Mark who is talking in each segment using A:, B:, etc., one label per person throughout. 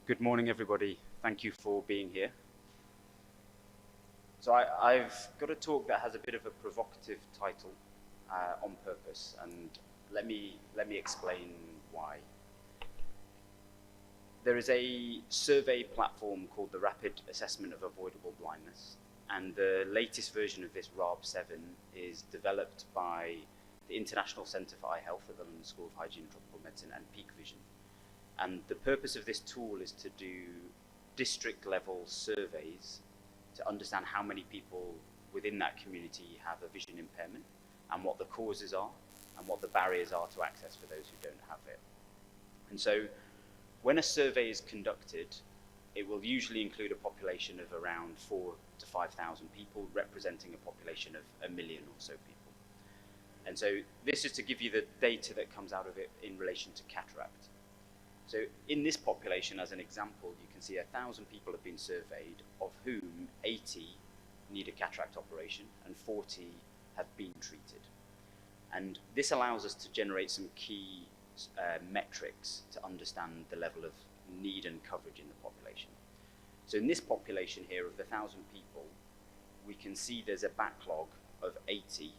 A: Good morning, everybody. Thank you for being here. So I've got a talk that has a bit of a provocative title on purpose, and let me explain why. There is a survey platform called the Rapid Assessment of Avoidable Blindness, and the latest version of this RAB7 is developed by the International Centre for Eye Health at the London School of Hygiene and Tropical Medicine and Peak Vision. And the purpose of this tool is to do district level surveys to understand how many people within that community have a vision impairment and what the causes are and what the barriers are to access for those who don't have it. And so when a survey is conducted, it will usually include a population of around 4,000 to 5,000 people, representing a population of 1 million or so people. And so this is to give you the data that comes out of it in relation to cataract. So in this population, as an example, you can see 1,000 people have been surveyed, of whom 80 need a cataract operation and 40 have been treated. And this allows us to generate some key metrics to understand the level of need and coverage in the population. So in this population here of the 1,000 people, we can see there's a backlog of 80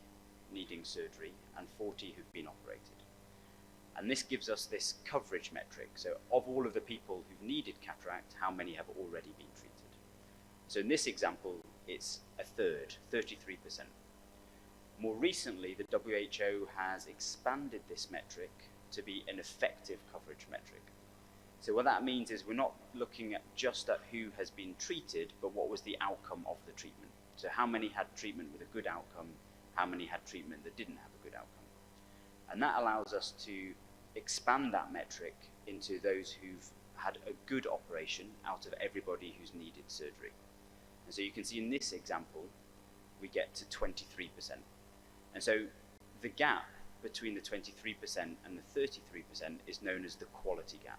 A: needing surgery and 40 who've been operated. And this gives us this coverage metric. So of all of the people who've needed cataract, how many have already been treated? So in this example, it's a third, 33%. More recently, the WHO has expanded this metric to be an effective coverage metric. So what that means is we're not looking at just at who has been treated, but what was the outcome of the treatment. So how many had treatment with a good outcome, how many had treatment that didn't have a good outcome. And that allows us to expand that metric into those who've had a good operation out of everybody who's needed surgery. And so you can see in this example, we get to 23%. And so the gap between the 23% and the 33% is known as the quality gap.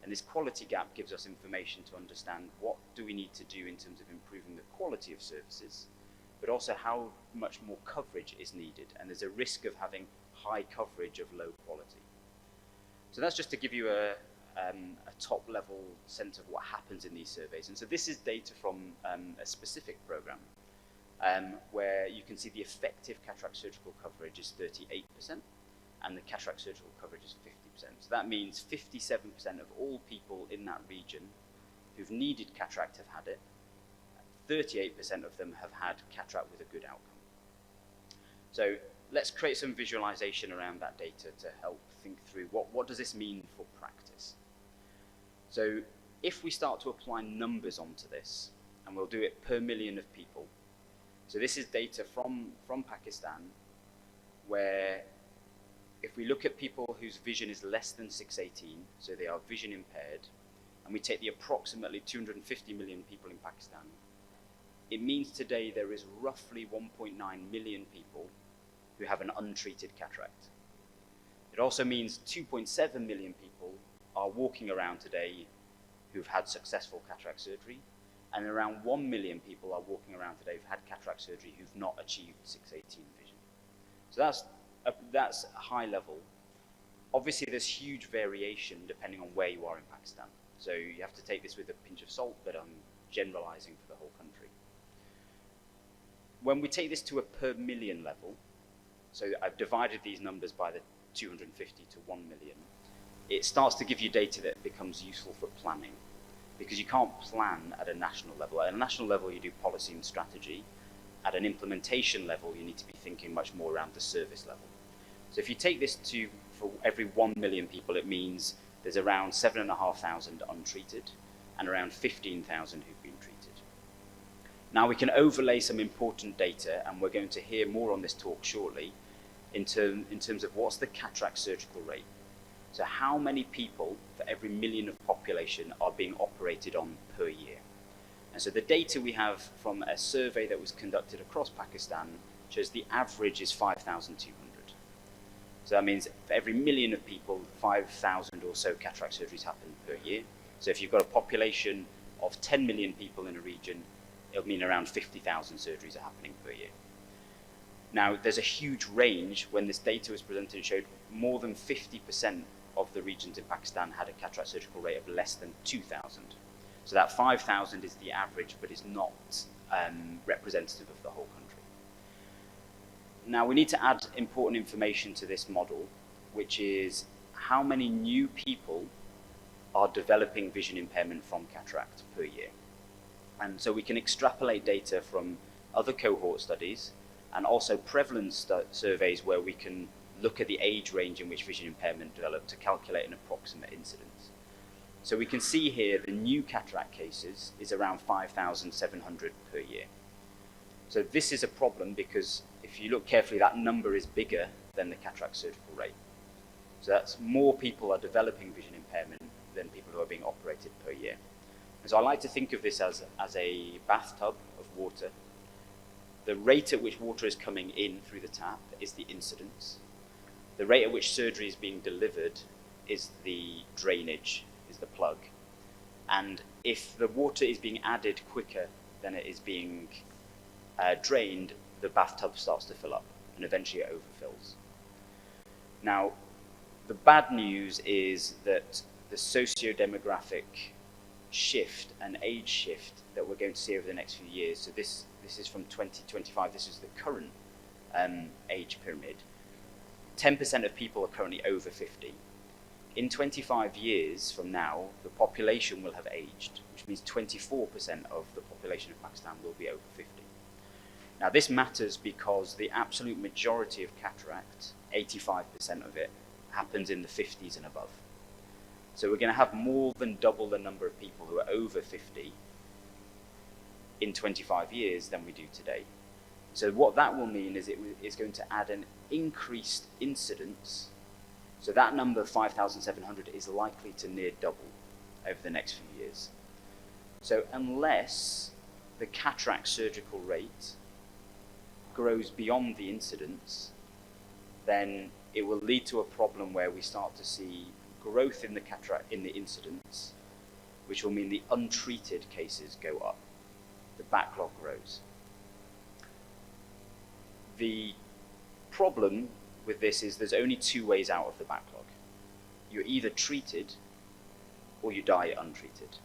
A: And this quality gap gives us information to understand what do we need to do in terms of improving the quality of services, but also how much more coverage is needed. And there's a risk of having high coverage of low quality. So that's just to give you a top level sense of what happens in these surveys. And so this is data from a specific program where you can see the effective cataract surgical coverage is 38% and the cataract surgical coverage is 50%. So that means 57% of all people in that region who've needed cataract have had it. 38% of them have had cataract with a good outcome. So let's create some visualization around that data to help think through what does this mean for practice. So if we start to apply numbers onto this, and we'll do it per million of people. So this is data from Pakistan, where if we look at people whose vision is less than 618, so they are vision impaired, and we take the approximately 250 million people in Pakistan, it means today there is roughly 1.9 million people who have an untreated cataract. It also means 2.7 million people are walking around today who've had successful cataract surgery, and around 1 million people are walking around today who've had cataract surgery who've not achieved 618 vision. So that's high level. Obviously there's huge variation depending on where you are in Pakistan. So you have to take this with a pinch of salt, but I'm generalizing for the whole country. When we take this to a per million level, so I've divided these numbers by the 250 to 1 million, it starts to give you data that becomes useful for planning, because you can't plan at a national level. At a national level, you do policy and strategy. At an implementation level, you need to be thinking much more around the service level. So if you take this to, for every 1 million people, it means there's around 7,500 untreated and around 15,000 who've been treated. Now we can overlay some important data, and we're going to hear more on this talk shortly, in terms of what's the cataract surgical rate. So how many people for every million of population are being operated on per year? And so the data we have from a survey that was conducted across Pakistan shows the average is 5,200. So that means for every million of people, 5,000 or so cataract surgeries happen per year. So if you've got a population of 10 million people in a region, it'll mean around 50,000 surgeries are happening per year. Now, there's a huge range. When this data was presented, it showed more than 50% of the regions in Pakistan had a cataract surgical rate of less than 2,000. So that 5,000 is the average, but is not representative of the whole country. Now we need to add important information to this model, which is how many new people are developing vision impairment from cataract per year. And so we can extrapolate data from other cohort studies and also prevalence surveys where we can look at the age range in which vision impairment developed to calculate an approximate incidence. So we can see here the new cataract cases is around 5,700 per year. So this is a problem because if you look carefully, that number is bigger than the cataract surgical rate. So that's more people are developing vision impairment than people who are being operated per year. And so I like to think of this as a bathtub of water. The rate at which water is coming in through the tap is the incidence. The rate at which surgery is being delivered is the drainage, is the plug. And if the water is being added quicker than it is being drained, the bathtub starts to fill up and eventually it overfills. Now, the bad news is that the socio-demographic shift and age shift that we're going to see over the next few years, so this is from 2025, this is the current age pyramid. 10% of people are currently over 50. In 25 years from now, the population will have aged, which means 24% of the population of Pakistan will be over 50. Now this matters because the absolute majority of cataract, 85% of it, happens in the 50s and above. So we're going to have more than double the number of people who are over 50 in 25 years than we do today. So what that will mean is it is going to add an increased incidence. So that number, 5,700, is likely to near double over the next few years. So unless the cataract surgical rate grows beyond the incidence, then it will lead to a problem where we start to see growth in the cataract in the incidence, which will mean the untreated cases go up. The backlog grows. The problem with this is there's only two ways out of the backlog. You're either treated or you die untreated.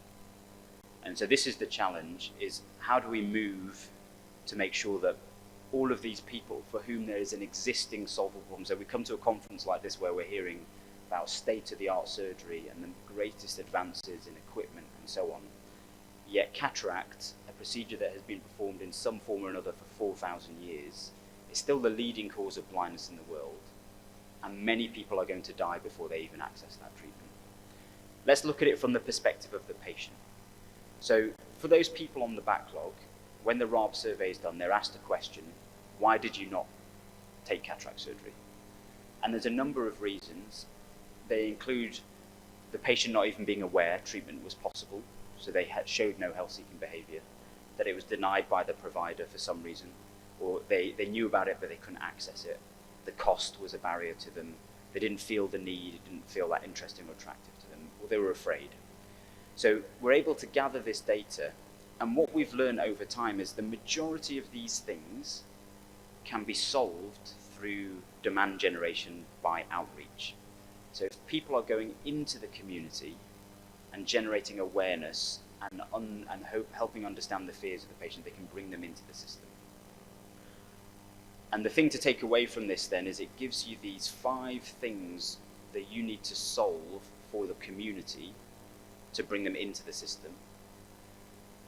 A: And so this is the challenge, is how do we move to make sure that all of these people for whom there is an existing solvable problem, so we come to a conference like this where we're hearing about state-of-the-art surgery and the greatest advances in equipment and so on, yet cataract, a procedure that has been performed in some form or another for 4,000 years, is still the leading cause of blindness in the world, and many people are going to die before they even access that treatment. Let's look at it from the perspective of the patient. So for those people on the backlog, when the RAB survey is done, they're asked a question, why did you not take cataract surgery? And there's a number of reasons. They include the patient not even being aware treatment was possible, so they showed no health-seeking behavior, that it was denied by the provider for some reason, or they knew about it but they couldn't access it. The cost was a barrier to them. They didn't feel the need, didn't feel that interesting or attractive to them, or they were afraid. So we're able to gather this data, and what we've learned over time is the majority of these things can be solved through demand generation by outreach. So if people are going into the community and generating awareness and helping understand the fears of the patient, they can bring them into the system. And the thing to take away from this then is it gives you these 5 things that you need to solve for the community to bring them into the system,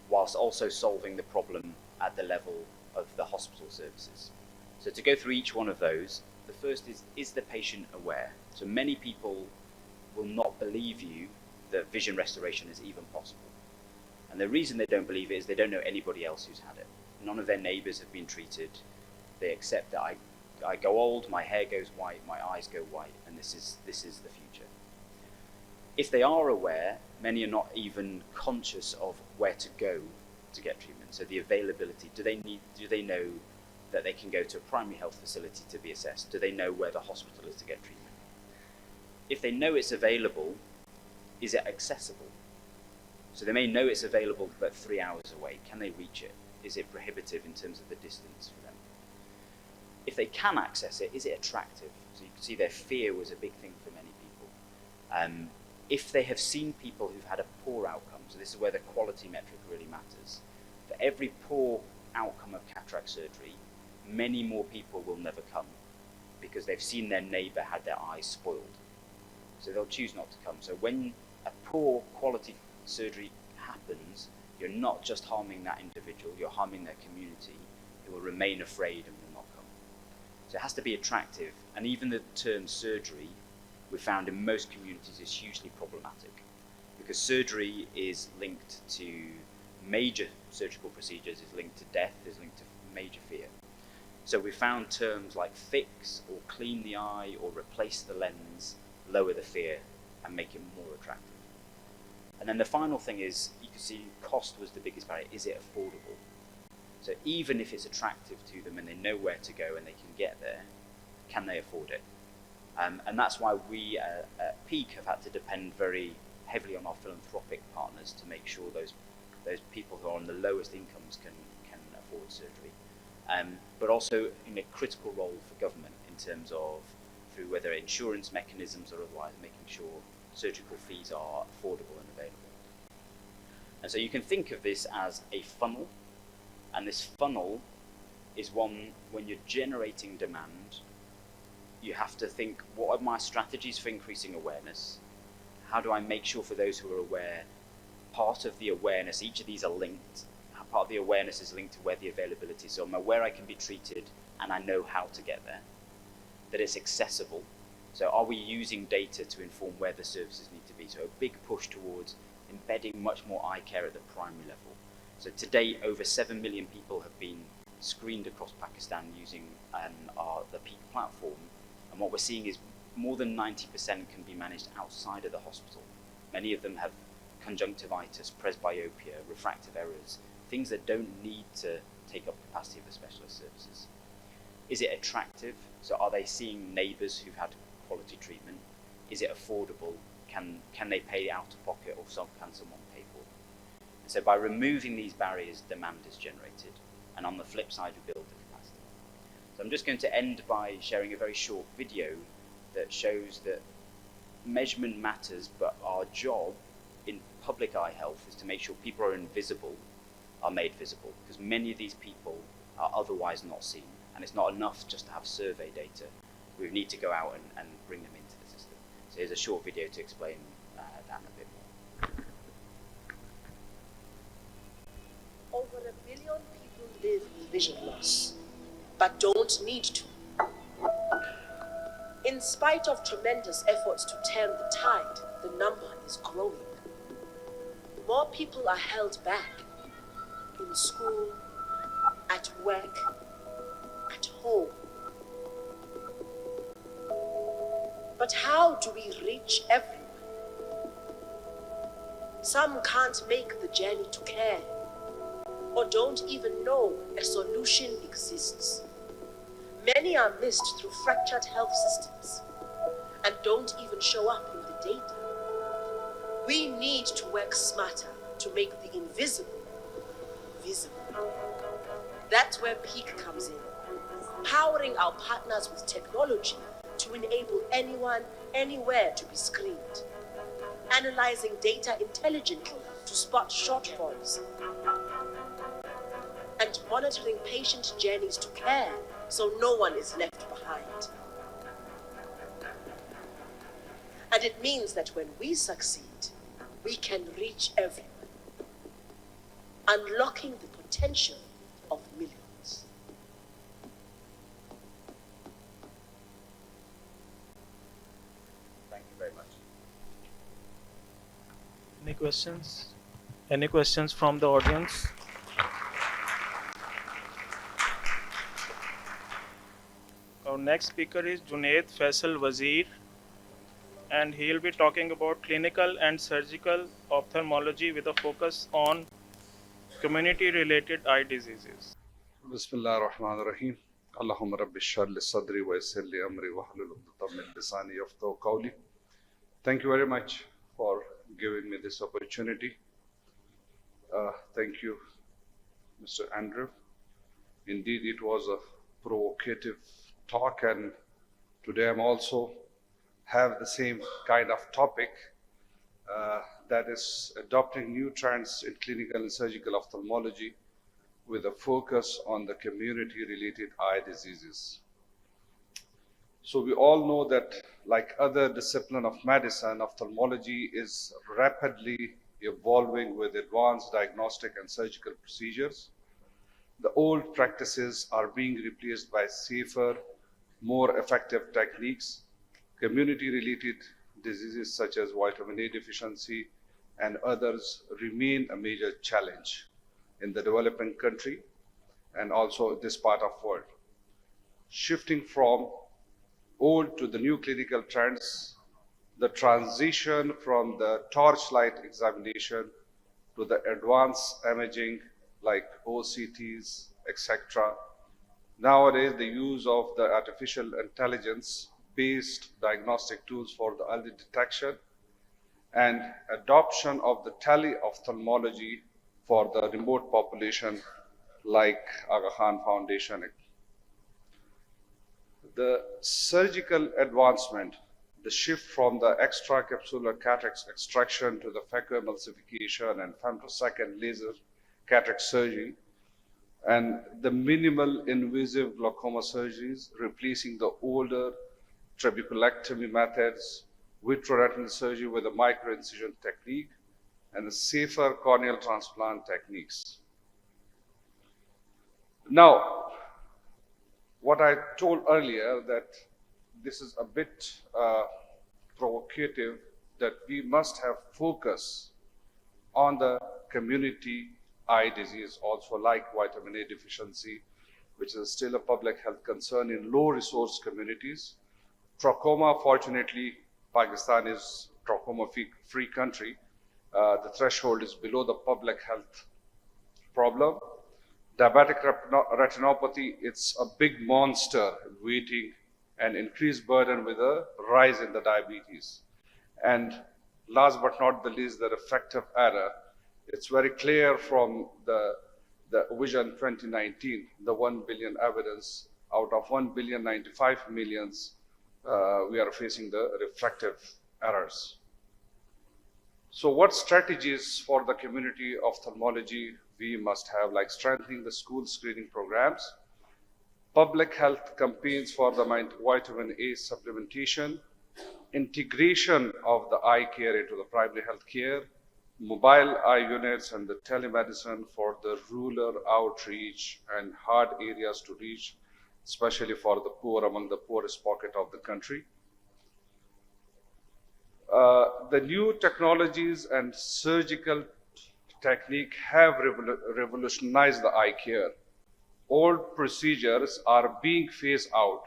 A: whilst also solving the problem at the level of the hospital services. So to go through each one of those, the first is the patient aware? So many people will not believe you that vision restoration is even possible. And the reason they don't believe it is they don't know anybody else who's had it. None of their neighbours have been treated. They accept that I go old, my hair goes white, my eyes go white, and this is the future. If they are aware, many are not even conscious of where to go to get treatment. So the availability, do they know that they can go to a primary health facility to be assessed? Do they know where the hospital is to get treatment? If they know it's available, is it accessible? So they may know it's available but 3 hours away. Can they reach it? Is it prohibitive in terms of the distance for them? If they can access it, is it attractive? So you can see their fear was a big thing for many people. If they have seen people who've had a poor outcome, so this is where the quality metric really matters, for every poor outcome of cataract surgery, many more people will never come because they've seen their neighbour had their eyes spoiled. So they'll choose not to come. So when a poor quality surgery happens, you're not just harming that individual, you're harming their community, who will remain afraid and will not come. So it has to be attractive, and even the term surgery, we found in most communities is hugely problematic, because surgery is linked to major surgical procedures, is linked to death, is linked to major fear. So we found terms like fix or clean the eye or replace the lens lower the fear and make it more attractive. And then the final thing is, you can see cost was the biggest barrier. Is it affordable? So even if it's attractive to them and they know where to go and they can get there, can they afford it? And that's why we at Peak have had to depend very heavily on our philanthropic partners to make sure those people who are on the lowest incomes can afford surgery. But also in a critical role for government in terms of, through whether insurance mechanisms or otherwise, making sure surgical fees are affordable and available. And so you can think of this as a funnel, and this funnel is one, when you're generating demand, you have to think, what are my strategies for increasing awareness? How do I make sure for those who are aware, part of the awareness, each of these are linked, part of the awareness is linked to where the availability is. So I'm aware I can be treated and I know how to get there. That it's accessible. So are we using data to inform where the services need to be? So a big push towards embedding much more eye care at the primary level. So to date, over 7 million people have been screened across Pakistan using the Peak platform. And what we're seeing is more than 90% can be managed outside of the hospital. Many of them have conjunctivitis, presbyopia, refractive errors, things that don't need to take up capacity of the specialist services. Is it attractive? So are they seeing neighbours who've had quality treatment? Is it affordable? Can they pay out of pocket, or can someone pay for them? And so by removing these barriers, demand is generated. And on the flip side, we build the capacity. So I'm just going to end by sharing a very short video that shows that measurement matters, but our job in public eye health is to make sure people are invisible are made visible, because many of these people are otherwise not seen. And it's not enough just to have survey data. We need to go out and bring them into the system. So here's a short video to explain that a bit more.
B: Over 1 billion people live with vision loss, but don't need to. In spite of tremendous efforts to turn the tide, the number is growing. More people are held back in school, at work, at home. But how do we reach everyone? Some can't make the journey to care, or don't even know a solution exists. Many are missed through fractured health systems and don't even show up in the data. We need to work smarter to make the invisible visible. That's where Peak comes in, powering our partners with technology to enable anyone, anywhere to be screened, analyzing data intelligently to spot shortfalls, and monitoring patient journeys to care so no one is left behind. And it means that when we succeed, we can reach everyone, unlocking the potential of millions.
A: Thank you very much.
C: Any questions? Any questions from the audience? Our next speaker is Junaid Faisal Wazir, and he will be talking about clinical and surgical ophthalmology with a focus on community-related eye diseases.
D: Bismillah ar-Rahman ar-Rahim. Allahumma rabbi shrah li sadri wa yassir li amri wa hlul 'uqdatam min lisani yafqahu qawli. Thank you very much for giving me this opportunity. Thank you, Mr. Andrew. Indeed, it was a provocative talk, and today I'm also have the same kind of topic, that is adopting new trends in clinical and surgical ophthalmology with a focus on the community-related eye diseases. So we all know that, like other discipline of medicine, ophthalmology is rapidly evolving with advanced diagnostic and surgical procedures. The old practices are being replaced by safer, more effective techniques. Community-related diseases such as vitamin A deficiency and others remain a major challenge in the developing country and also this part of world. Shifting from old to the new clinical trends, the transition from the torchlight examination to the advanced imaging like OCTs, etc. Nowadays, the use of the artificial intelligence-based diagnostic tools for the early detection and adoption of the tele-ophthalmology for the remote population like Aga Khan Foundation. The surgical advancement, the shift from the extracapsular cataract extraction to the phacoemulsification and femtosecond laser cataract surgery, and the minimal invasive glaucoma surgeries, replacing the older trabeculectomy methods, vitreoretinal surgery with a microincision technique, and the safer corneal transplant techniques. Now, what I told earlier, that this is a bit provocative, that we must have focus on the community eye disease also, like vitamin A deficiency, which is still a public health concern in low resource communities. Trachoma, fortunately, Pakistan is trachoma free country. The threshold is below the public health problem. Diabetic retinopathy, it's a big monster waiting, and increased burden with a rise in the diabetes. And last but not the least, the refractive error. It's very clear from the Vision 2019, the 1 billion evidence, out of 1,095 millions, we are facing the refractive errors. So what strategies for the community ophthalmology we must have, like strengthening the school screening programs, public health campaigns for the vitamin A supplementation, integration of the eye care into the primary health care, mobile eye units and the telemedicine for the rural outreach and hard areas to reach, especially for the poor, among the poorest pocket of the country. The new technologies and surgical technique have revolutionized the eye care. Old procedures are being phased out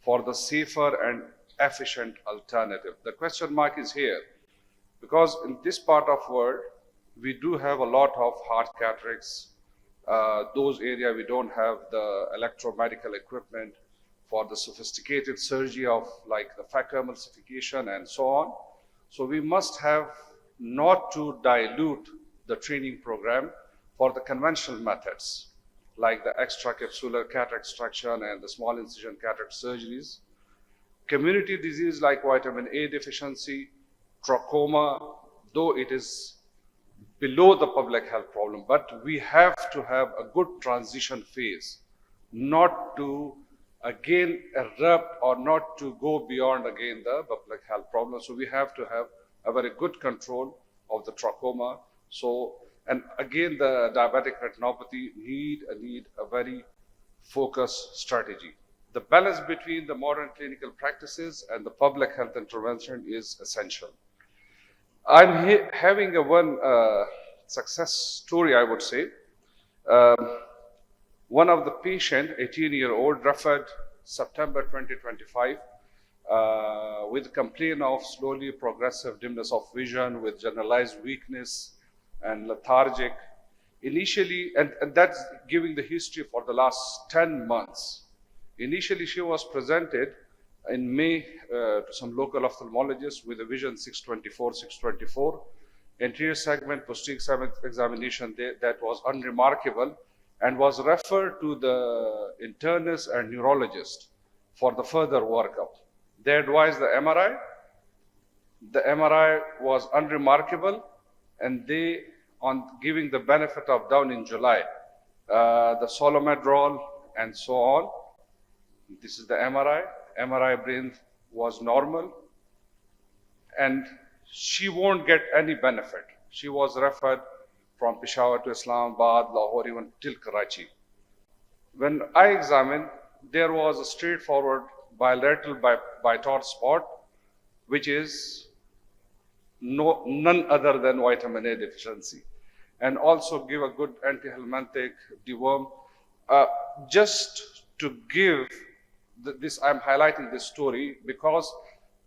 D: for the safer and efficient alternative. The question mark is here, because in this part of world, we do have a lot of heart cataracts. Those areas we don't have the electromedical equipment for the sophisticated surgery of like the phacoemulsification and so on. So we must have not to dilute the training program for the conventional methods, like the extracapsular cataract extraction and the small incision cataract surgeries. Community disease like vitamin A deficiency, trachoma, though it is below the public health problem, but we have to have a good transition phase, not to again erupt or not to go beyond again the public health problem. So we have to have a very good control of the trachoma. So, and again, the diabetic retinopathy need a very focused strategy. The balance between the modern clinical practices and the public health intervention is essential. I'm having one success story, I would say. One of the patient, 18-year-old, referred September 2025 with complaint of slowly progressive dimness of vision with generalized weakness and lethargic. Initially, and that's giving the history for the last 10 months. Initially, she was presented in May to some local ophthalmologists with a vision 624, anterior segment, posterior segment examination that was unremarkable, and was referred to the internist and neurologist for the further workup. They advised the MRI. The MRI was unremarkable, and they, on giving the benefit of doubt in July, the Solomedrol and so on. This is the MRI. MRI brain was normal, and she won't get any benefit. She was referred from Peshawar to Islamabad, Lahore, even till Karachi. When I examined, there was a straightforward bilateral bitor spot, which is none other than vitamin A deficiency, and also give a good antihelminthic deworm. Just to give this, I'm highlighting this story because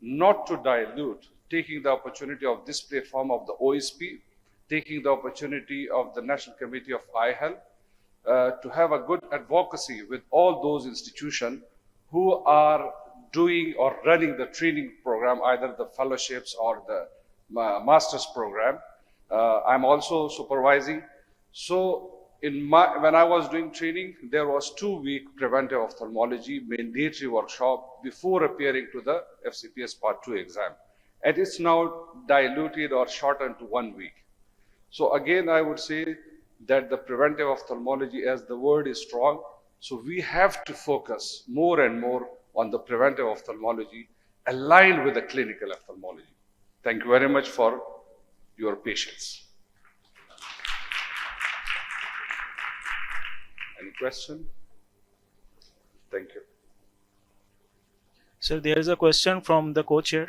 D: not to dilute, taking the opportunity of this platform of the OSP, taking the opportunity of the National Committee of Eye Health, to have a good advocacy with all those institutions who are doing or running the training program, either the fellowships or the master's program. I'm also supervising. So when I was doing training, there was 2-week preventive ophthalmology mandatory workshop before appearing to the FCPS Part 2 exam. And it's now diluted or shortened to 1 week. So again, I would say that the preventive ophthalmology, as the word is strong, so we have to focus more and more on the preventive ophthalmology aligned with the clinical ophthalmology. Thank you very much for your patience. Any question? Thank you.
C: So there is a question from the co-chair.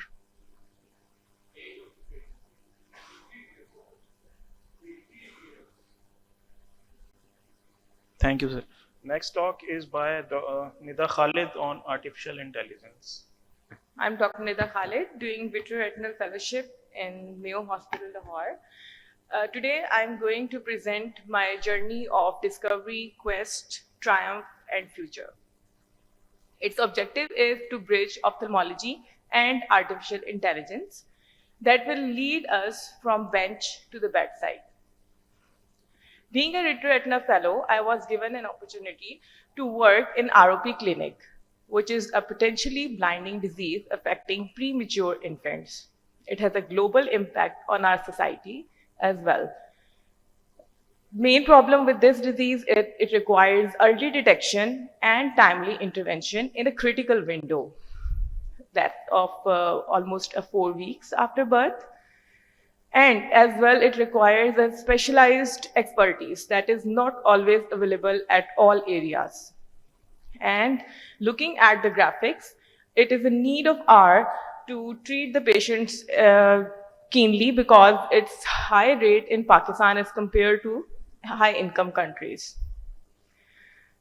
C: Thank you, sir. Next talk is by Nida Khalid on artificial intelligence.
E: I'm Dr. Nida Khalid, doing vitreoretinal fellowship in Mayo Hospital, Lahore. Today, I'm going to present my journey of discovery, quest, triumph, and future. Its objective is to bridge ophthalmology and artificial intelligence that will lead us from bench to the bedside. Being a vitreoretinal fellow, I was given an opportunity to work in ROP clinic, which is a potentially blinding disease affecting premature infants. It has a global impact on our society as well. Main problem with this disease is it requires early detection and timely intervention in a critical window, that of almost 4 weeks after birth. And as well, it requires a specialized expertise that is not always available at all areas. And looking at the graphics, it is a need of hour to treat the patients keenly because its high rate in Pakistan as compared to high income countries.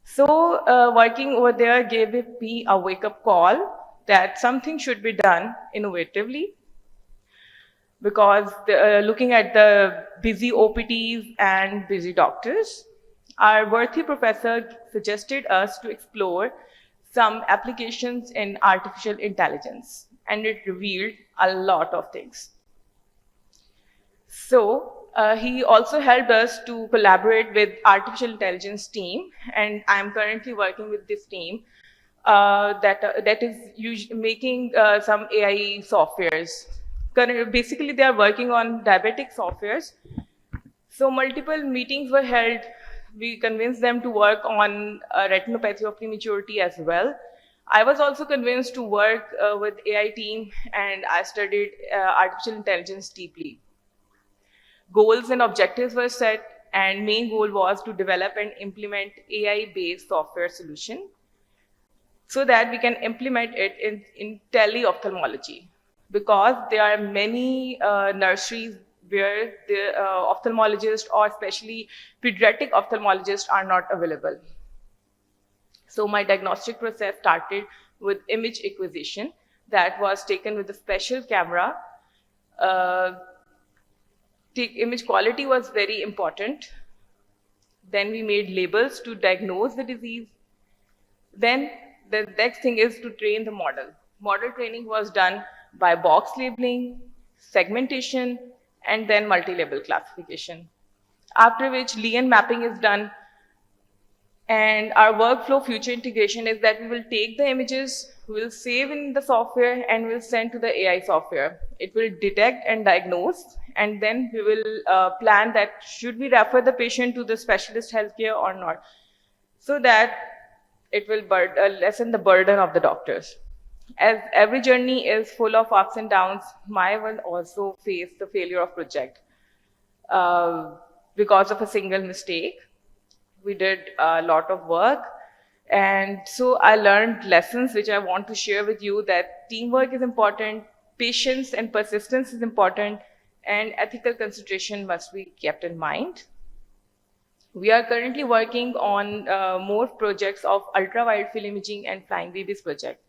E: So working over there gave me a wake-up call that something should be done innovatively, because looking at the busy OPTs and busy doctors, our worthy professor suggested us to explore some applications in artificial intelligence, and it revealed a lot of things. So he also helped us to collaborate with artificial intelligence team, and I'm currently working with this team that is making some AI softwares. Basically, they are working on diabetic softwares. So multiple meetings were held. We convinced them to work on retinopathy of prematurity as well. I was also convinced to work with AI team, and I studied artificial intelligence deeply. Goals and objectives were set, and main goal was to develop and implement AI-based software solution so that we can implement it in tele-ophthalmology, because there are many nurseries where the ophthalmologist or especially pediatric ophthalmologists are not available. So my diagnostic process started with image acquisition that was taken with a special camera. Image quality was very important. Then we made labels to diagnose the disease. Then the next thing is to train the model. Model training was done by box labeling, segmentation, and then multi-label classification. After which Lian mapping is done, And our workflow future integration is that we will take the images, we'll save in the software, and we'll send to the AI software. It will detect and diagnose, and then we will plan that should we refer the patient to the specialist healthcare or not, so that it will lessen the burden of the doctors. As every journey is full of ups and downs, my will also face the failure of project because of a single mistake. We did a lot of work, and so I learned lessons which I want to share with you, that teamwork is important, patience and persistence is important, and ethical consideration must be kept in mind. We are currently working on more projects of ultra-wide field imaging and flying babies project.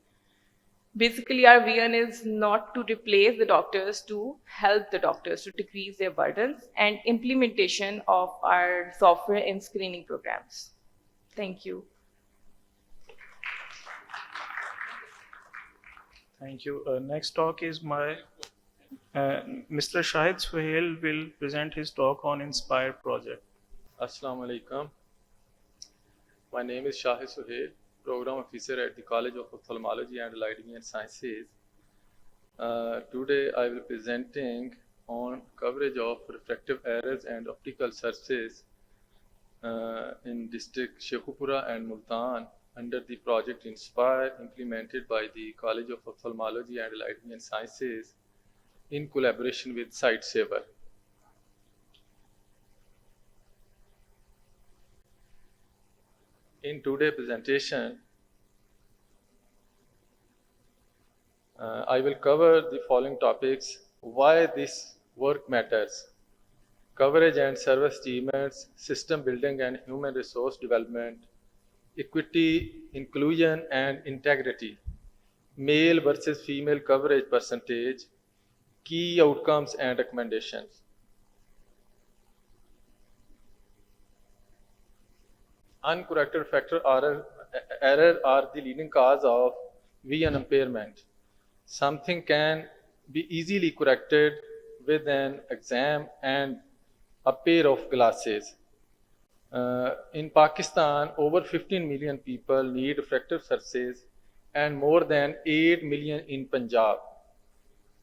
E: Basically, our vision is not to replace the doctors, to help the doctors to decrease their burdens, and implementation of our software in screening programs. Thank you.
C: Thank you. Next talk is Mr. Shahid Suhail will present his talk on Inspire project.
F: Assalamu alaikum. My name is Shahid Suhail, Program Officer at the College of Ophthalmology and Allied Sciences. Today I will be presenting on coverage of refractive errors and optical surfaces in district Shekhupura and Multan under the project Inspire, implemented by the College of Ophthalmology and Allied Sciences in collaboration with SiteSaver. In today's presentation, I will cover the following topics: why this work matters, coverage and service achievements, system building and human resource development, equity, inclusion and integrity, male versus female coverage percentage, key outcomes and recommendations. Uncorrected refractive error are the leading cause of vision impairment. Something can be easily corrected with an exam and a pair of glasses. In Pakistan, over 15 million people need refractive surfaces and more than 8 million in Punjab.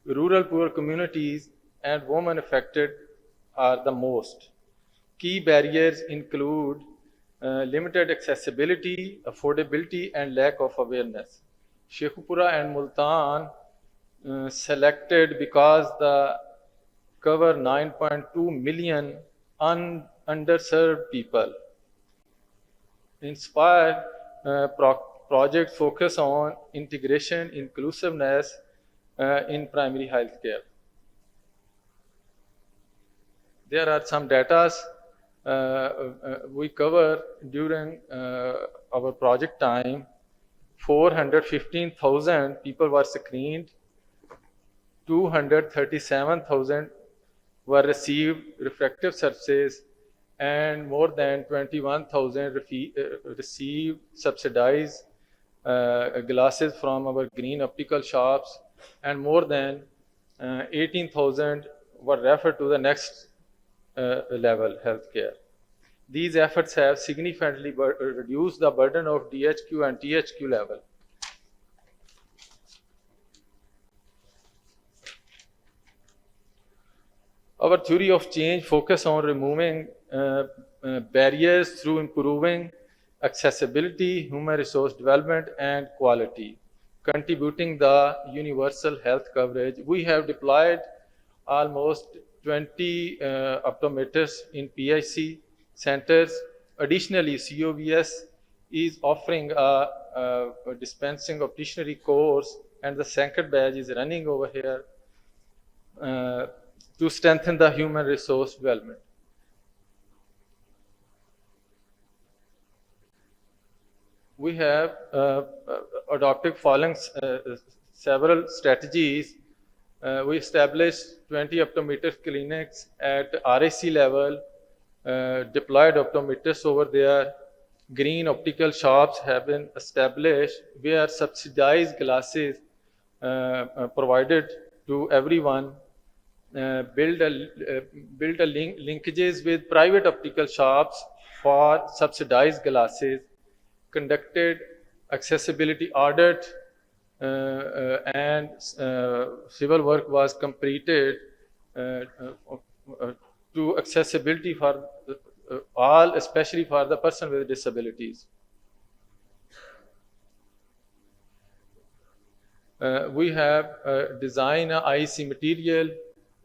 F: Rural poor communities and women affected are the most. Key barriers include limited accessibility, affordability, and lack of awareness. Shekhupura and Multan selected because the cover 9.2 million underserved people. Inspire project focus on integration, inclusiveness in primary healthcare. There are some data we cover during our project time. 415,000 people were screened, 237,000 were received refractive surfaces, and more than 21,000 received subsidized glasses from our green optical shops, and more than 18,000 were referred to the next level healthcare. These efforts have significantly reduced the burden of DHQ and THQ level. Our theory of change focus on removing barriers through improving accessibility, human resource development, and quality, contributing the universal health coverage. We have deployed almost 20 optometrists in PIC centers. Additionally, COVS is offering a dispensing opticianry course, and the second batch is running over here to strengthen the human resource development. We have adopted following several strategies. We established 20 optometrist clinics at RAC level, deployed optometrists over there. Green optical shops have been established where subsidized glasses provided to everyone. Build linkages with private optical shops for subsidized glasses. conducted accessibility audit, and civil work was completed to accessibility for all, especially for the person with disabilities. We have designed an IC material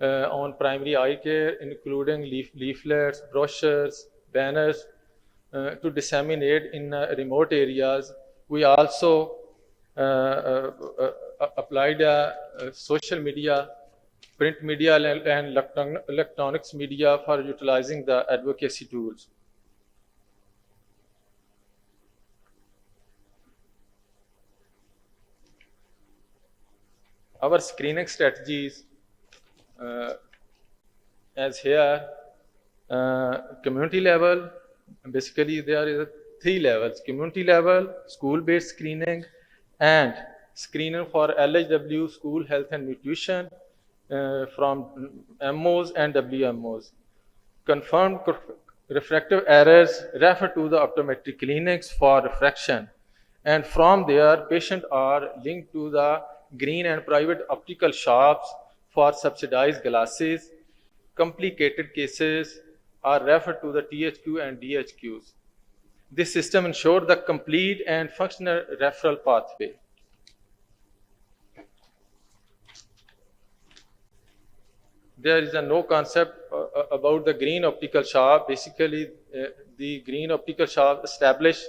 F: on primary eye care, including leaflets, brochures, banners, to disseminate in remote areas. We also applied social media, print media, and electronics media for utilizing the advocacy tools. Our screening strategies, as here, community level, basically there is 3 levels: community level, school-based screening, and screening for LHW, school health and nutrition, from MOs and WMOs. Confirmed refractive errors refer to the optometric clinics for refraction, and from there patients are linked to the green and private optical shops for subsidized glasses. Complicated cases are referred to the THQ and DHQs. This system ensures the complete and functional referral pathway. There is no concept about the green optical shop. Basically, the green optical shop established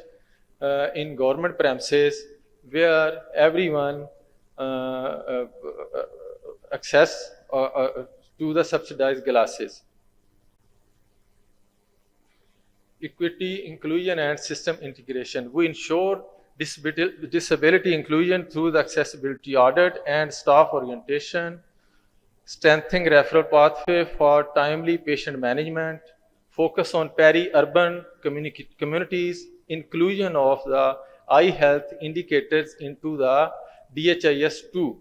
F: in government premises where everyone access to the subsidized glasses. Equity, inclusion, and system integration. We ensure disability inclusion through the accessibility audit and staff orientation, strengthening referral pathway for timely patient management, focus on peri-urban communities, inclusion of the eye health indicators into the DHIS2,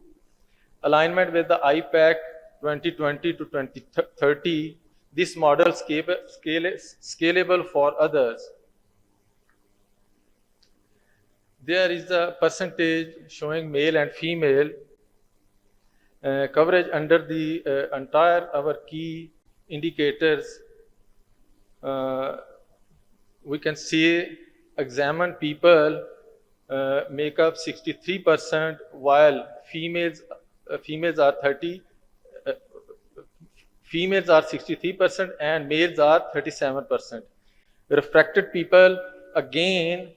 F: alignment with the IPAC 2020 to 2030. This model scalable for others. There is a percentage showing male and female coverage under the entire our key indicators. We can see examined people make up 63%, while females are 63% and males are 37%. Refracted people again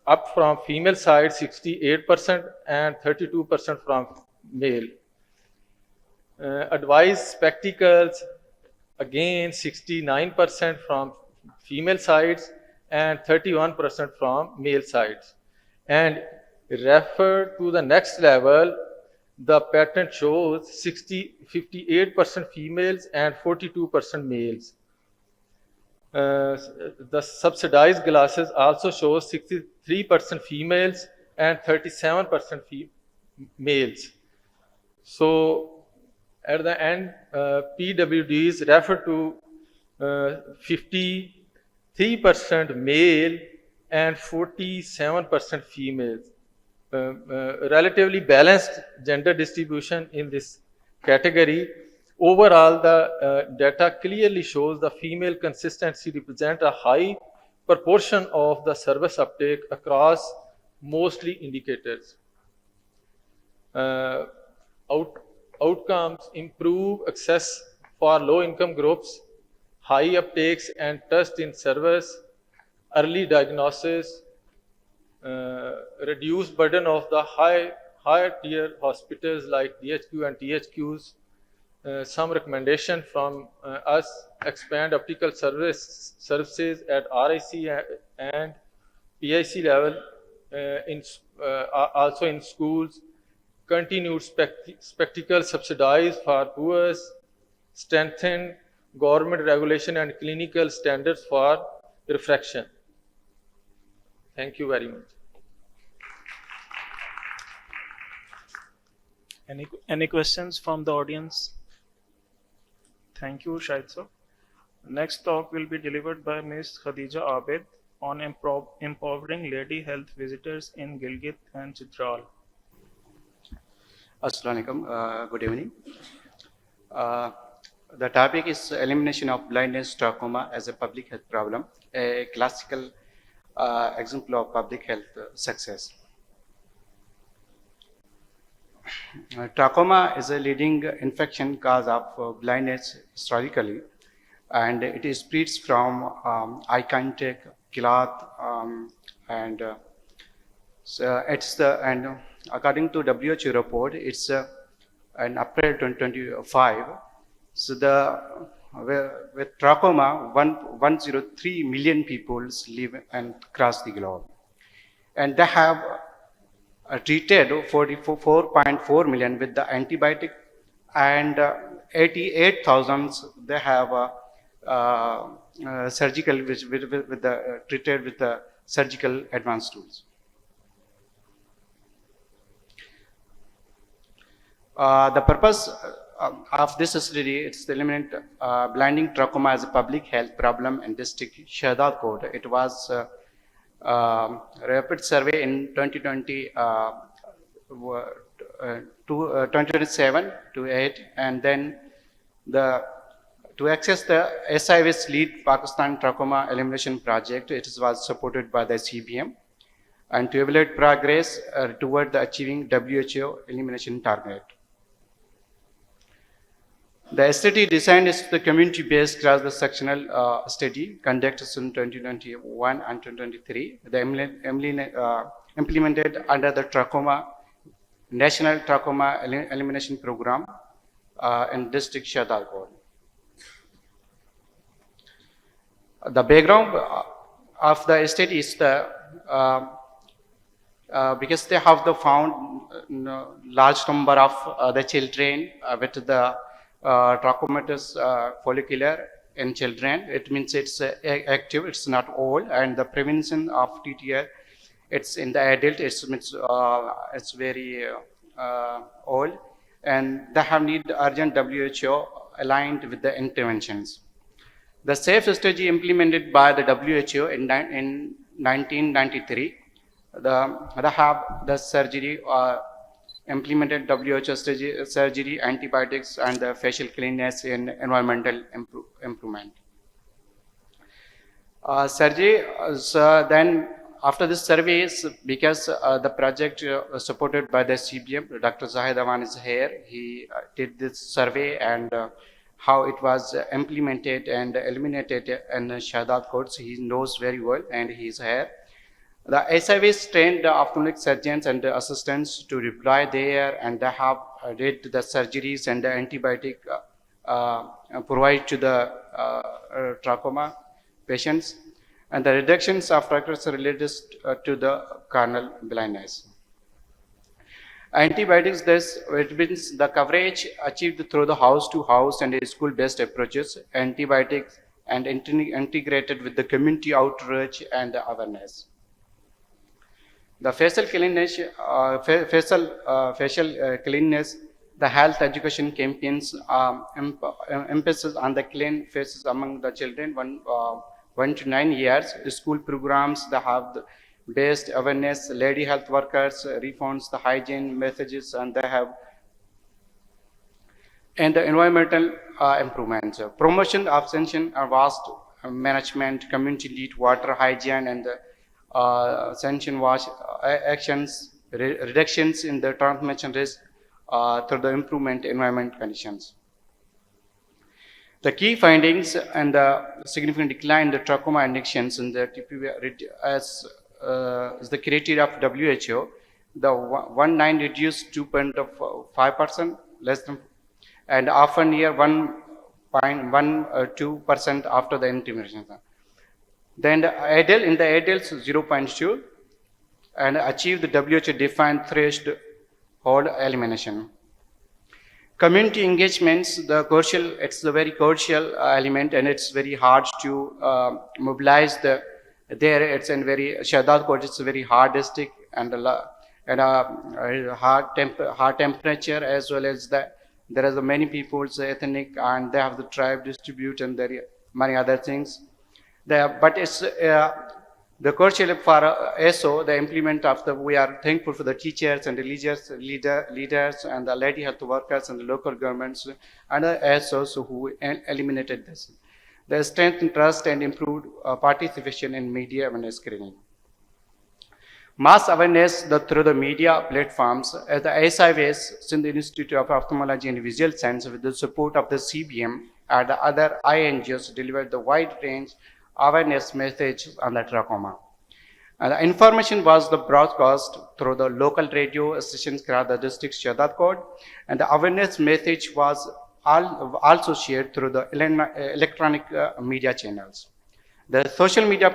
F: up from female side 68% and 32% from male. Advised spectacles again 69% from female sides and 31% from male sides. And refer to the next level, the pattern shows 58% females and 42% males. The subsidized glasses also shows 63% females and 37% males. So at the end, PWDs refer to 53% male and 47% females. Relatively balanced gender distribution in this category. Overall, the data clearly shows the female consistency represents a high proportion of the service uptake across mostly indicators. Outcomes improve access for low-income groups, high uptakes and trust in service, early diagnosis, reduced burden of the higher tier hospitals like DHQ and THQs. Some recommendation from us: expand optical services at RIC and PIC level, also in schools. Continued spectacle subsidized for poor. Strengthen government regulation and clinical standards for refraction. Thank you very much.
C: Any questions from the audience? Thank you, Shahid sir. Next talk will be delivered by Ms. Khadija Abed, on empowering lady health visitors in Gilgit and Chitral.
G: Assalamu alaikum. Good evening. Uh, the topic is elimination of blindness trachoma as a public health problem, a classical example of public health success. Trachoma is a leading infection cause of blindness historically, and it is spreads from eye contact, cloth, and so it's the and according to WHO report, it's in April 2025. So with trachoma, 103 million people live and across the globe, and they have treated 44.4 million with the antibiotic, and 88,000 they have surgical with the treated with the surgical advanced tools. The purpose of this study is to eliminate blinding trachoma as a public health problem in district Shahdad Court. It was rapid survey in 2020 2027 to 8, and then to access the SIV's lead Pakistan trachoma elimination project, it was supported by the CBM, and to evaluate progress toward the achieving WHO elimination target. The study design is the community-based cross-sectional study conducted in 2021 and 2023. Implemented under the National Trachoma Elimination Program in District Shahdad Court. The background of the study is because they have found large number of the children with the trachomatous follicular in children. It means it's active, it's not old, and the prevention of TTR, it's in the adult, it's very old, and they have need urgent WHO aligned with the interventions. The SAFE strategy implemented by the WHO in 1993, they have the surgery implemented WHO surgery, antibiotics, and the facial cleanliness in environmental improvement. Surgery, then after this surveys, because the project supported by the CBM, Dr. Zahid Awan is here. He did this survey and how it was implemented and eliminated in Shahdad courts. He knows very well, and he is here. The SIVs trained the ophthalmic surgeons and the assistants to reply there, and they have did the surgeries and the antibiotic provided to the trachoma patients, and the reductions of factors related to the corneal blindness. Antibiotics, it means the coverage achieved through the house-to-house and school-based approaches, antibiotics, and integrated with the community outreach and awareness. The facial cleanliness, facial cleanliness, the health education campaigns emphasis on the clean faces among the children 1 to 9 years. The school programs, they have the based awareness, lady health workers, reforms the hygiene messages, and they have and the environmental improvements. Promotion of sanction and waste management, community lead water hygiene, and the sanction wash actions, reductions in the transmission risk through the improvement environment conditions. The key findings and the significant decline in the trachoma injections in the TPV as the criteria of WHO, the 1.9 reduced 2.5% less than, and often near 1.12% after the intervention. Then the adult in the adults 0.2 and achieve the WHO defined threshold elimination. Community engagements, it's a very crucial element, and it's very hard to mobilize there. It's in very Shahdad Court. It's a very hard district and hard temperature, as well as that there are many people's ethnic, and they have the tribe distribute, and there are many other things. But it's The courtship for ASO, the implement of we are thankful for the teachers and religious leaders and the lady health workers and the local governments and the ASOs who eliminated this. They strengthened trust and improved participation in media awareness screening. Mass awareness through the media platforms at the SIVS, Sindh Institute of Ophthalmology and Visual Science, with the support of the CBM and the other INGOs, delivered the wide range awareness message on the trachoma. And the information was the broadcast through the local radio stations across the district Shahdad code, and the awareness message was also shared through the electronic media channels. The social media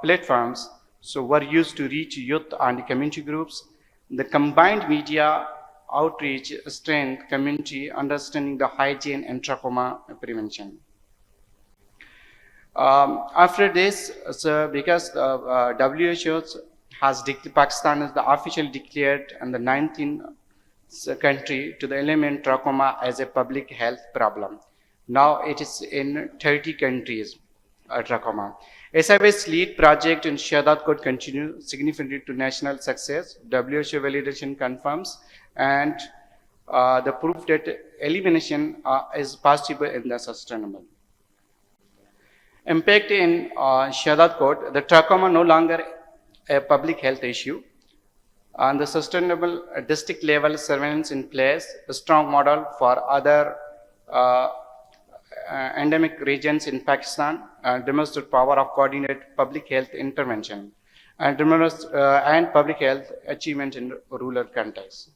G: platforms were used to reach youth and community groups. The combined media outreach strengthened community understanding the hygiene and trachoma prevention. After this, because the WHO has Pakistan is the officially declared and the 19th country to the eliminate trachoma as a public health problem. Now it is in 30 countries, trachoma. SIV's lead project in Shahdad could continue significantly to national success. WHO validation confirms and the proof that elimination is possible and the sustainable. Impact in Shahdad Court, the trachoma no longer a public health issue, and the sustainable district level surveillance in place, a strong model for other endemic regions in Pakistan, demonstrate power of coordinated public health intervention, and public health achievement in rural contexts.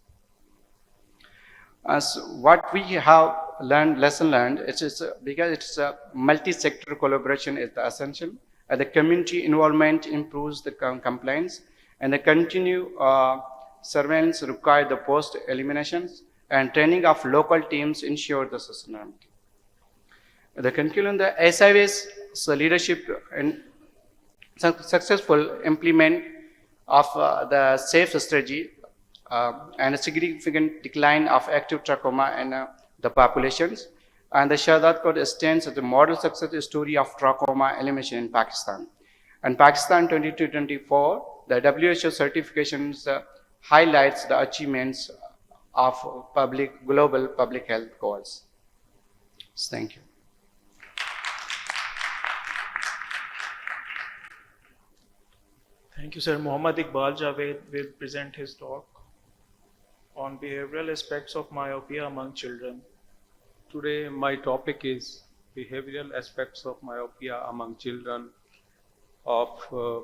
G: As what we have learned, lesson learned, because it's a multi-sector collaboration is the essential, and the community involvement improves the compliance, and the continued surveillance require the post-eliminations, and training of local teams ensure the sustainability. The conclusion, the SIV's leadership and successful implement of the safe strategy and a significant decline of active trachoma in the populations. And the Shahdad Code stands as a model success story of trachoma elimination in Pakistan. And Pakistan 2024, the WHO certifications highlights the achievements of global public health goals. Thank you.
C: Thank you, sir. Muhammad Iqbal Javed will present his talk on behavioral aspects of myopia among children.
H: Today, my topic is behavioral aspects of myopia among children of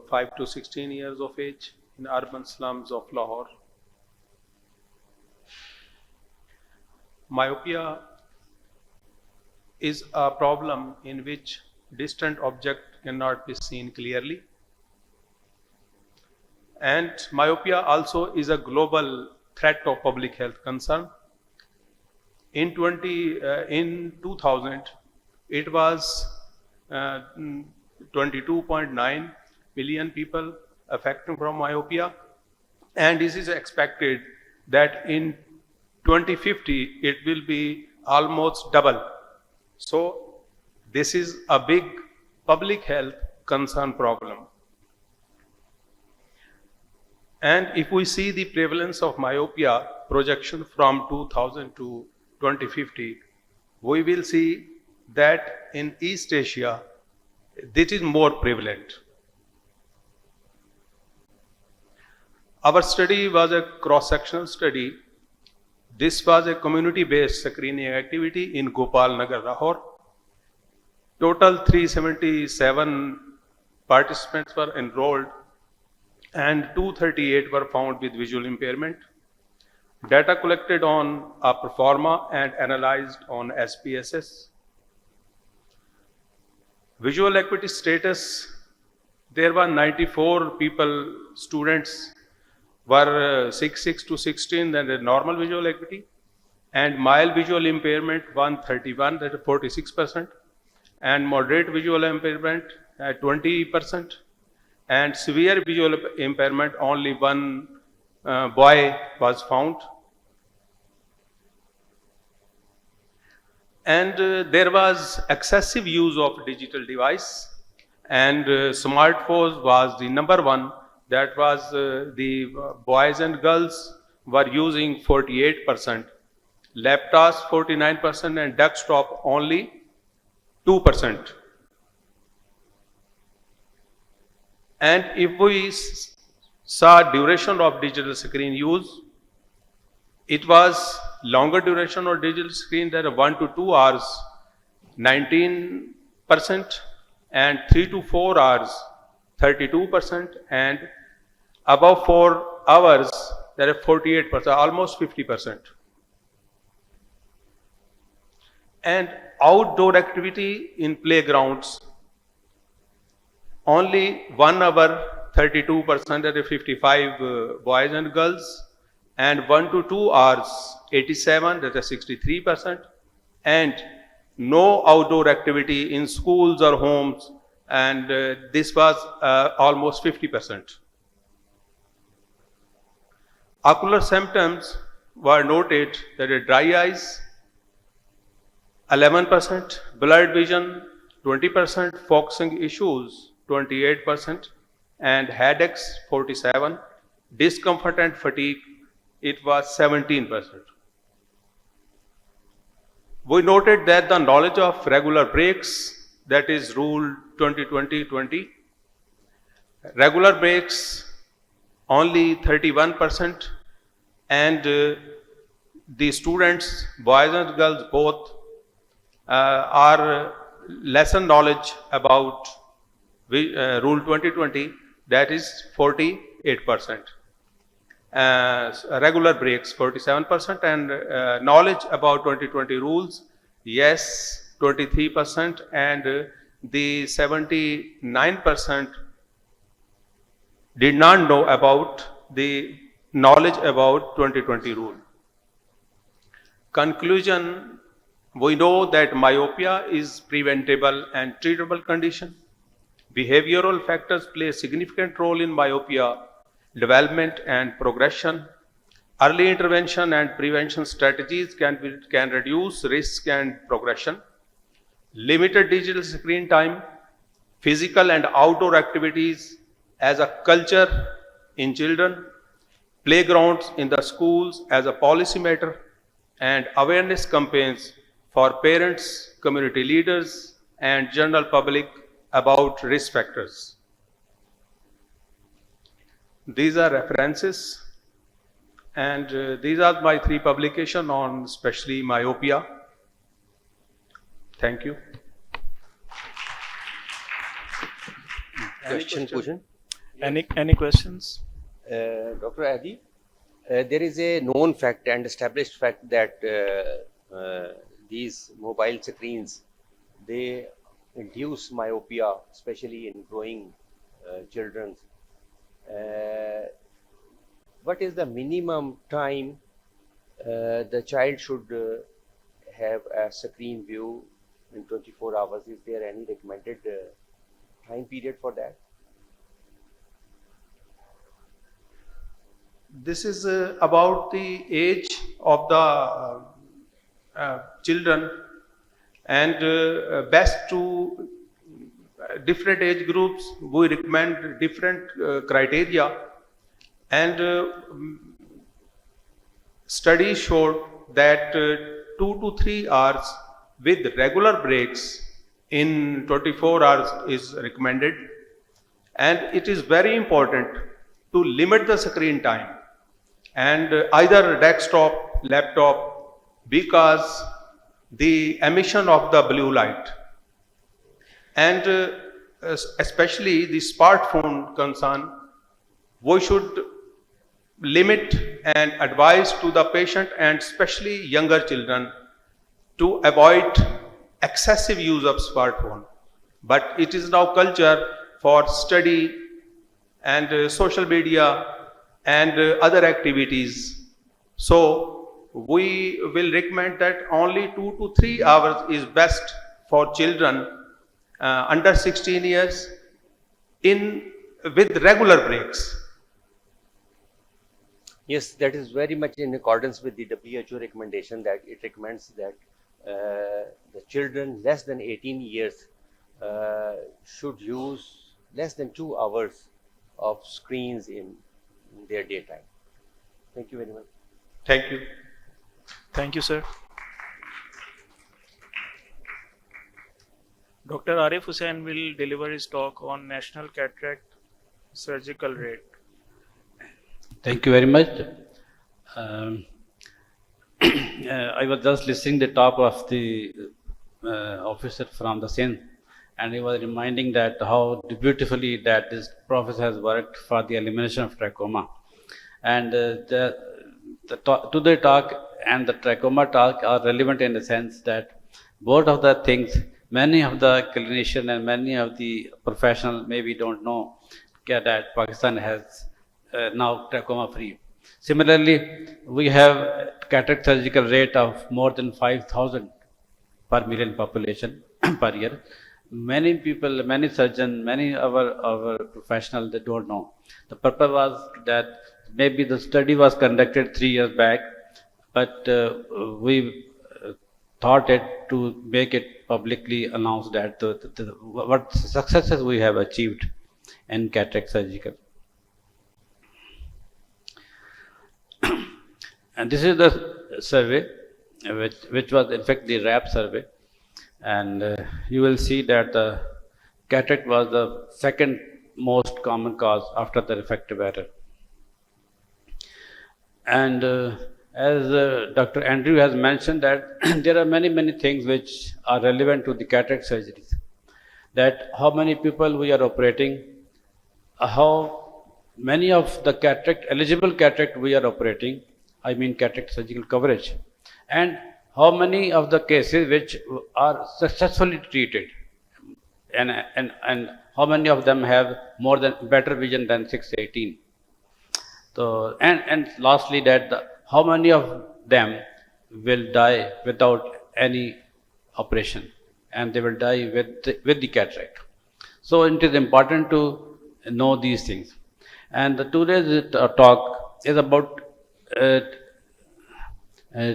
H: 5 to 16 years of age in urban slums of Lahore. Myopia is a problem in which distant object cannot be seen clearly. And myopia also is a global threat of public health concern. In 2000, it was 22.9 million people affected from myopia, and this is expected that in 2050 it will be almost double. So this is a big public health concern problem. And if we see the prevalence of myopia projection from 2000 to 2050, we will see that in East Asia, this is more prevalent. Our study was a cross-sectional study. This was a community-based screening activity in Gopal Nagar, Lahore. Total 377 participants were enrolled, and 238 were found with visual impairment. Data collected on a proforma and analyzed on SPSS. Visual acuity status, there were 94 people, students were 6 to 16, that is normal visual acuity, and mild visual impairment 131, that is 46%, and moderate visual impairment at 20%, and severe visual impairment, only one boy was found. And there was excessive use of digital device, and smartphones was the number one. That was the boys and girls were using 48%, laptops 49%, and desktop only 2%. And if we saw duration of digital screen use, it was longer duration of digital screen than 1 to 2 hours, 19%, and 3 to 4 hours, 32%, and above 4 hours, there are 48%, almost 50%. And outdoor activity in playgrounds, only 1 hour, 32%, that is 55 boys and girls, and 1 to 2 hours, 87, that is 63%, and no outdoor activity in schools or homes, and this was almost 50%. Ocular symptoms were noted, that is dry eyes, 11%, blurred vision, 20%, focusing issues, 28%, and headaches, 47%, discomfort and fatigue, it was 17%. We noted that the knowledge of regular breaks, that is rule 20-20-20, regular breaks only 31%, and the students, boys and girls both, are lesser knowledge about rule 20-20, that is 48%. Regular breaks 47%, and knowledge about 20-20 rules, yes, 23%, and the 79% did not know about the knowledge about 20-20 rule. Conclusion, we know that myopia is preventable and treatable condition. Behavioral factors play a significant role in myopia development and progression. Early intervention and prevention strategies can reduce risk and progression. Limited digital screen time, physical and outdoor activities as a culture in children, playgrounds in the schools as a policy matter, and awareness campaigns for parents, community leaders, and general public about risk factors. These are references, and these are my 3 publications on especially myopia. Thank you.
I: Question, Poojan.
C: Any questions?
I: Dr. Adi, there is a known fact and established fact that these mobile screens, they induce myopia, especially in growing children. What is the minimum time the child should have a screen view in 24 hours? Is there any recommended time period for that?
H: This is about the age of the children, and best to different age groups we recommend different criteria, and studies showed that 2 to 3 hours with regular breaks in 24 hours is recommended, and it is very important to limit the screen time, and either desktop, laptop, because the emission of the blue light, and especially the smartphone concern, we should limit and advise to the patient and especially younger children to avoid excessive use of smartphone. But it is now culture for study and social media and other activities. So we will recommend that only 2 to 3 hours is best for children under 16 years with regular breaks.
I: Yes, that is very much in accordance with the WHO recommendation, that it recommends that the children less than 18 years should use less than 2 hours of screens in their daytime. Thank you very much.
H: Thank you.
C: Thank you, sir. Dr. Arif Hussain will deliver his talk on National Cataract Surgical Rate.
J: Thank you very much. Um, I was just listening the talk of the officer from the Sindh, and he was reminding that how beautifully that this professor has worked for the elimination of trachoma. And the talk and the trachoma talk are relevant in the sense that both of the things, many of the clinicians and many of the professionals maybe don't know that Pakistan has now trachoma free. Similarly, we have cataract surgical rate of more than 5,000 per million population per year. Many people, many surgeons, many of our professionals, they don't know. The purpose was that maybe the study was conducted 3 years back, but we thought it to make it publicly announced that what successes we have achieved in cataract surgical. And this is the survey, which was in fact the RAP survey. And you will see that the cataract was the second most common cause after the refractive error. And as Dr. Andrew has mentioned that there are many things which are relevant to the cataract surgeries. That how many people we are operating, how many of the cataract, eligible cataract we are operating, I mean cataract surgical coverage, and how many of the cases which are successfully treated, and how many of them have more than better vision than 618. So and lastly that how many of them will die without any operation, and they will die with the cataract. So it is important to know these things. And today's talk is about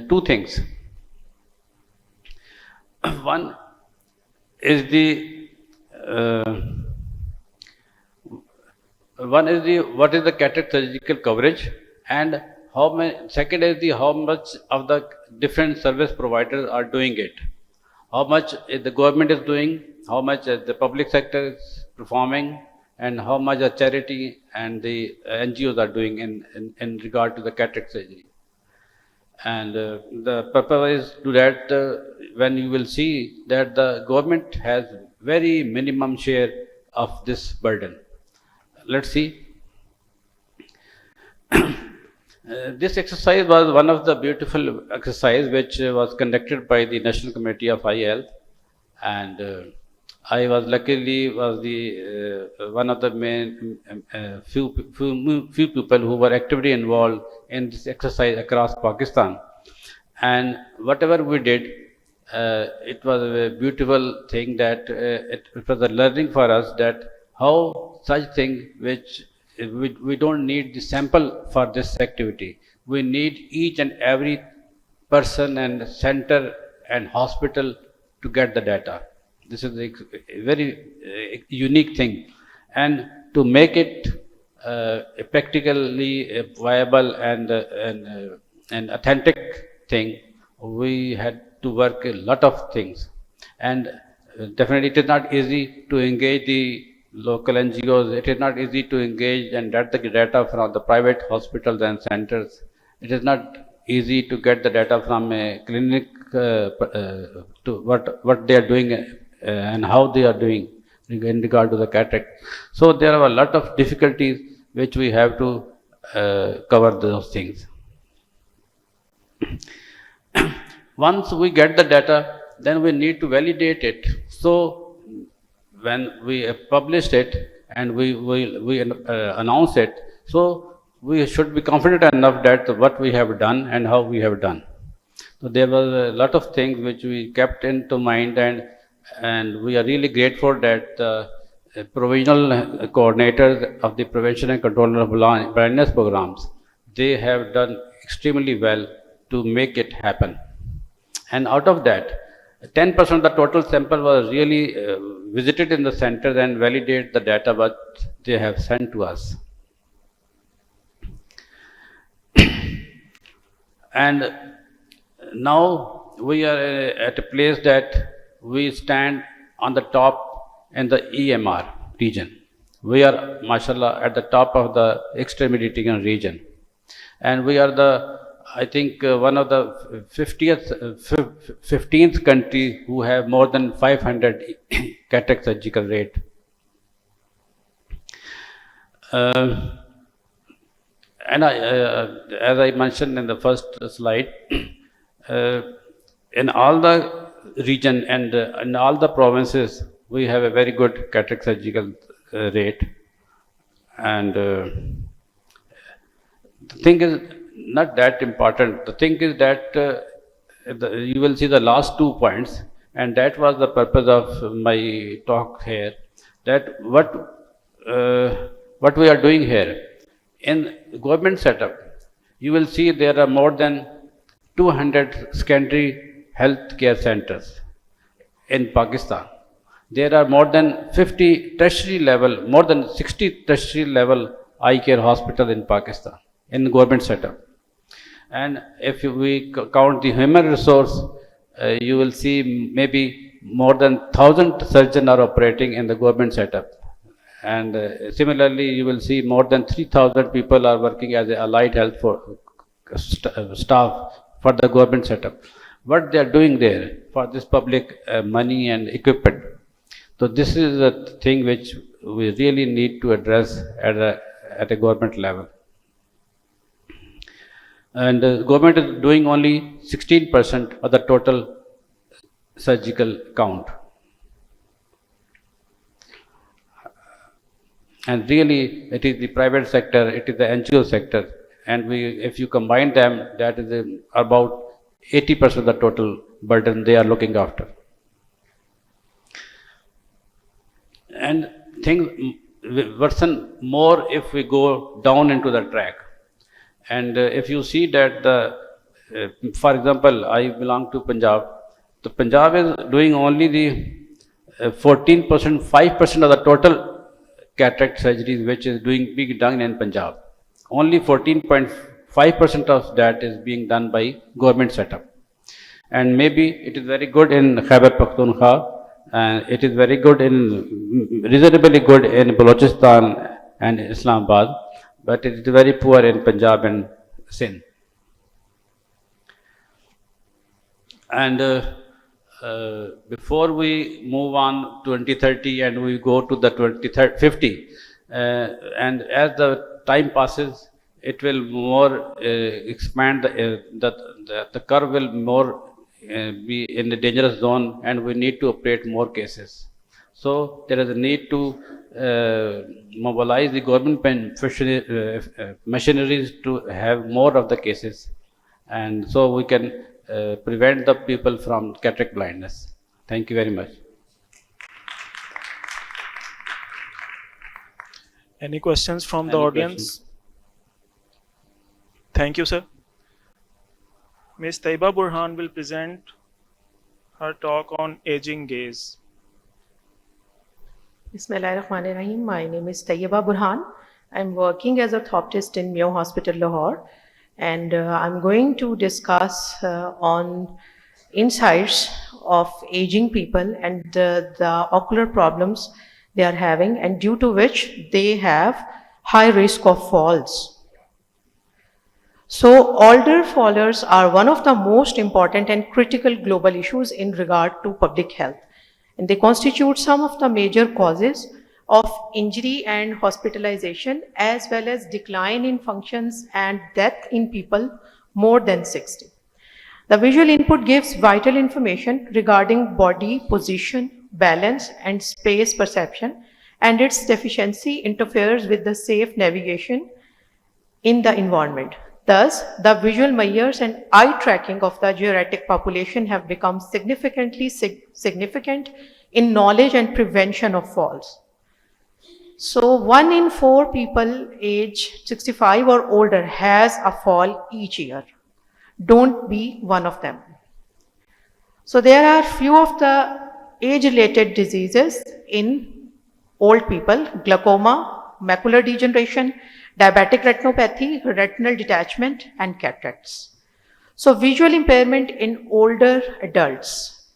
J: two things. One is what is the cataract surgical coverage, and how many. Second is how much of the different service providers are doing it. How much the government is doing, how much the public sector is performing, and how much the charity and the NGOs are doing in regard to the cataract surgery. And the purpose is to that when you will see that the government has very minimum share of this burden. Let's see. This exercise was one of the beautiful exercise which was conducted by the National Committee of Eye Health, and I was luckily was the one of the main few people who were actively involved in this exercise across Pakistan. And whatever we did, it was a beautiful thing that it was a learning for us that how such thing which we don't need the sample for this activity. We need each and every person and center and hospital to get the data. This is a very unique thing, and to make it practically viable and authentic thing, we had to work a lot of things, and definitely it is not easy to engage the local NGOs. It is not easy to engage and get the data from the private hospitals and centers. It is not easy to get the data from a clinic to what they are doing and how they are doing in regard to the cataract. So there are a lot of difficulties which we have to cover those things. Once we get the data, then we need to validate it. So when we published it and we announce it, so we should be confident enough that what we have done and how we have done. So there was a lot of things which we kept into mind, and we are really grateful that the provisional coordinators of the prevention and control of blindness programs, they have done extremely well to make it happen. And out of that, 10% of the total sample was really visited in the center and validate the data what they have sent to us. And now we are at a place that we stand on the top in the EMR region. We are, mashallah, at the top of the extremity region. And we are the, I think, one of the 15th country who have more than 500 cataract surgical rate. And as I mentioned in the first slide, in all the region and in all the provinces, we have a very good cataract surgical rate. And the thing is not that important. The thing is that you will see the last 2 points, and that was the purpose of my talk here. That what we are doing here. In government setup, you will see there are more than 200 secondary health care centers in Pakistan. There are more than 50 tertiary level, more than 60 tertiary level eye care hospitals in Pakistan in government setup. And if we count the human resource, you will see maybe more than 1,000 surgeons are operating in the government setup. And similarly, you will see more than 3,000 people are working as a allied health for staff for the government setup. What they are doing there for this public money and equipment. So this is a thing which we really need to address at a government level. And the government is doing only 16% of the total surgical count. And really, it is the private sector, it is the NGO sector, and if you combine them, that is about 80% of the total burden they are looking after. And things worsen more if we go down into the track. And if you see that for example, I belong to Punjab. The Punjab is doing only the 14%, 5% of the total cataract surgeries which is being done in Punjab. Only 14.5% of that is being done by government setup. And maybe it is very good in Khyber Pakhtunkhwa, and it is very good reasonably good in Balochistan and Islamabad, but it is very poor in Punjab and Sindh. And before we move on 2030 and we go to the 2050, and as the time passes, it will more expand, the curve will more be in the dangerous zone, and we need to operate more cases. So there is a need to mobilize the government machineries to have more of the cases, and so we can prevent the people from cataract blindness. Thank you very much.
C: Any questions from the audience? Thank you, sir. Ms. Taiba Burhan will present her talk on aging gaze.
K: Bismillahirrahmanirrahim. My name is Taiba Burhan. I'm working as a orthoptist in Mayo Hospital, Lahore, and I'm going to discuss on insights of aging people and the ocular problems they are having, and due to which they have high risk of falls. So older fallers are one of the most important and critical global issues in regard to public health, and they constitute some of the major causes of injury and hospitalization, as well as decline in functions and death in people more than 60. The visual input gives vital information regarding body position, balance, and space perception, and its deficiency interferes with the safe navigation in the environment. Thus, the visual measures and eye tracking of the geriatric population have become significantly significant in knowledge and prevention of falls. So 1 in 4 people age 65 or older has a fall each year. Don't be one of them. So there are few of the age-related diseases in old people: glaucoma, macular degeneration, diabetic retinopathy, retinal detachment, and cataracts. So visual impairment in older adults.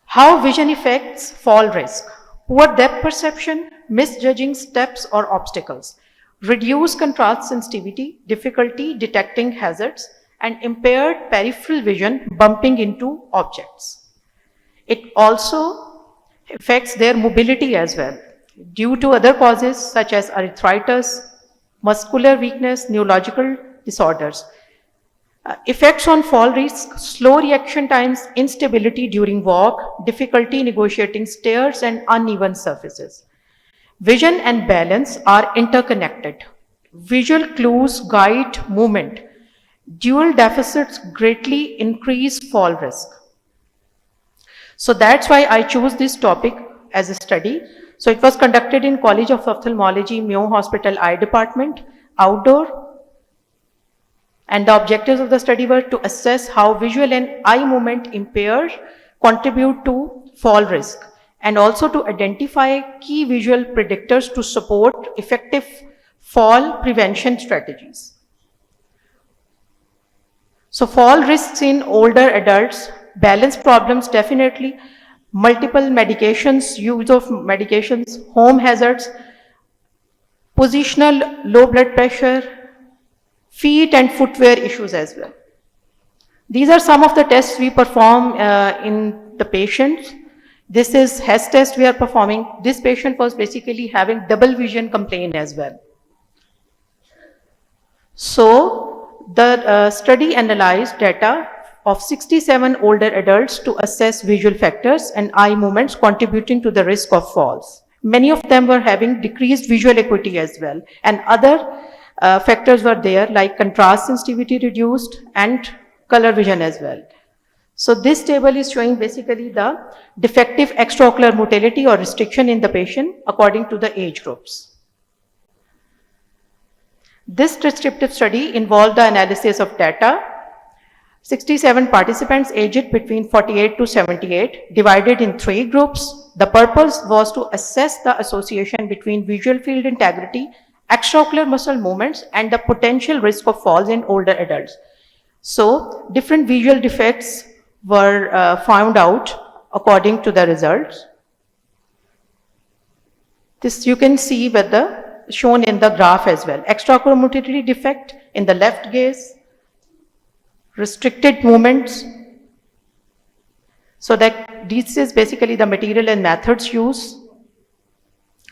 K: How vision affects fall risk: poor depth perception, misjudging steps or obstacles, reduced contrast sensitivity, difficulty detecting hazards, and impaired peripheral vision bumping into objects. It also affects their mobility as well, due to other causes such as arthritis, muscular weakness, neurological disorders. Effects on fall risk: slow reaction times, instability during walk, difficulty negotiating stairs, and uneven surfaces. Vision and balance are interconnected. Visual clues guide movement. Dual deficits greatly increase fall risk. So that's why I chose this topic as a study. So it was conducted in College of Ophthalmology, Mayo Hospital Eye Department, outdoor. And the objectives of the study were to assess how visual and eye movement impaired contribute to fall risk, and also to identify key visual predictors to support effective fall prevention strategies. So fall risks in older adults: balance problems definitely, multiple medications, use of medications, home hazards, positional low blood pressure, feet and footwear issues as well. These are some of the tests we perform in the patients. This is HES test we are performing. This patient was basically having double vision complaint as well. So the study analyzed data of 67 older adults to assess visual factors and eye movements contributing to the risk of falls. Many of them were having decreased visual acuity as well, and other factors were there like contrast sensitivity reduced and color vision as well. So this table is showing basically the defective extraocular motility or restriction in the patient according to the age groups. This descriptive study involved the analysis of data. 67 participants aged between 48 to 78, divided in 3 groups. The purpose was to assess the association between visual field integrity, extraocular muscle movements, and the potential risk of falls in older adults. So different visual defects were found out according to the results. This you can see shown in the graph as well. Extraocular motility defect in the left gaze, restricted movements. So that this is basically the material and methods used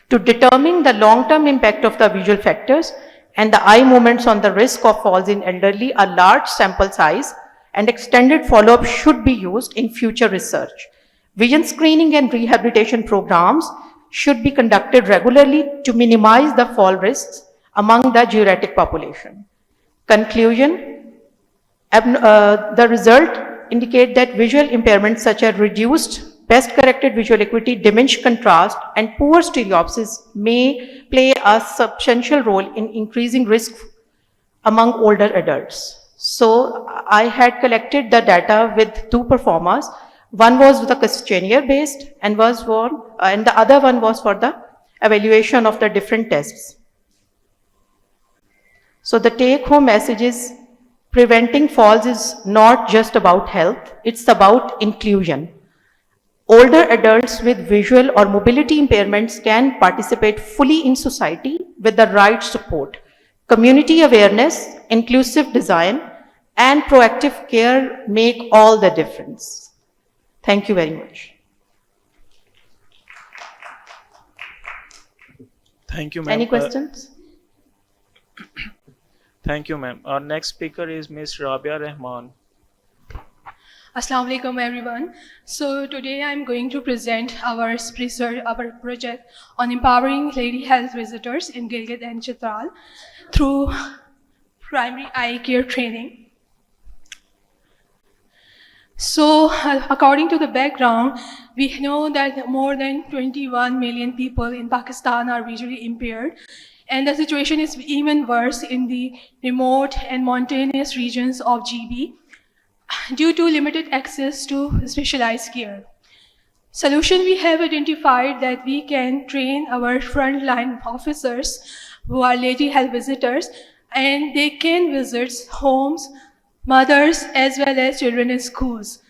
K: to determine the long-term impact of the visual factors and the eye movements on the risk of falls in elderly. A large sample size and extended follow-up should be used in future research. Vision screening and rehabilitation programs should be conducted regularly to minimize the fall risks among the geriatric population. Conclusion: the result indicate that visual impairments such as reduced, best corrected visual acuity, diminished contrast, and poor stereopsis may play a substantial role in increasing risk among older adults. So I had collected the data with 2 performers. One was the questionnaire based and the other one was for the evaluation of the different tests. So the take home message is: preventing falls is not just about health, it's about inclusion. Older adults with visual or mobility impairments can participate fully in society with the right support. Community awareness, inclusive design, and proactive care make all the difference. Thank you very much.
C: Thank you, ma'am.
K: Any questions?
C: Thank you, ma'am. Our next speaker is Ms. Rabia Rahman.
L: Assalamu alaikum everyone. So today I'm going to present our project on empowering lady health visitors in Gilgit and Chitral through primary eye care training. So according to the background, we know that more than 21 million people in Pakistan are visually impaired, and the situation is even worse in the remote and mountainous regions of GB. due to limited access to specialized care. Solution, we have identified that we can train our frontline officers who are lady health visitors, and they can visit homes, mothers, as well as children in schools.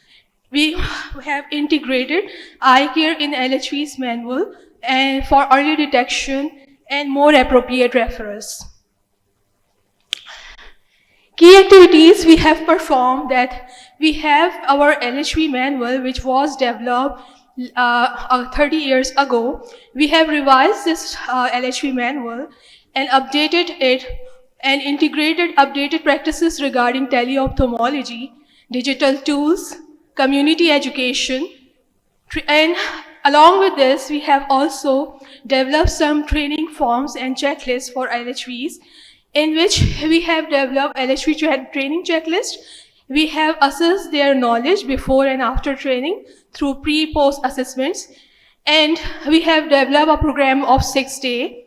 L: We have integrated eye care in LHV's manual and for early detection and more appropriate referrals. Key activities we have performed that we have our LHV manual, which was developed 30 years ago. We have revised this LHV manual and updated it and integrated updated practices regarding teleophthalmology, digital tools, community education, and along with this, we have also developed some training forms and checklists for LHVs, in which we have developed LHV training checklist. We have assessed their knowledge before and after training through pre-post assessments, and we have developed a program of 6 days.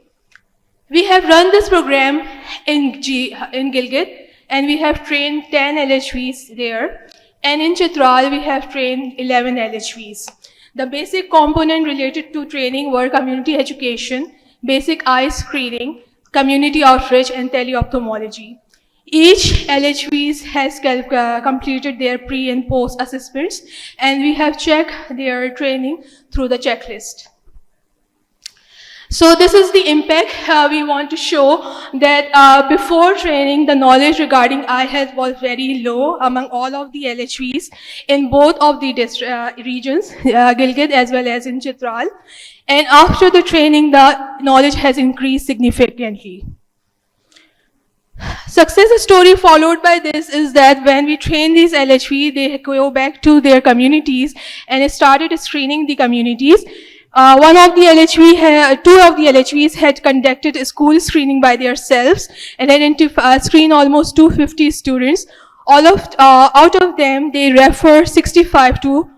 L: We have run this program in Gilgit, and we have trained 10 LHVs there, and in Chitral we have trained 11 LHVs. The basic component related to training were community education, basic eye screening, community outreach, and teleophthalmology. Each LHVs has completed their pre and post assessments, and we have checked their training through the checklist. So this is the impact we want to show, that before training, the knowledge regarding eye health was very low among all of the LHVs in both of the regions, Gilgit as well as in Chitral. And after the training, the knowledge has increased significantly. Success story followed by this is that when we train these LHV, they go back to their communities and started screening the communities. Two of the LHVs had conducted a school screening by themselves and screened almost 250 students. Out of them, they refer 65 to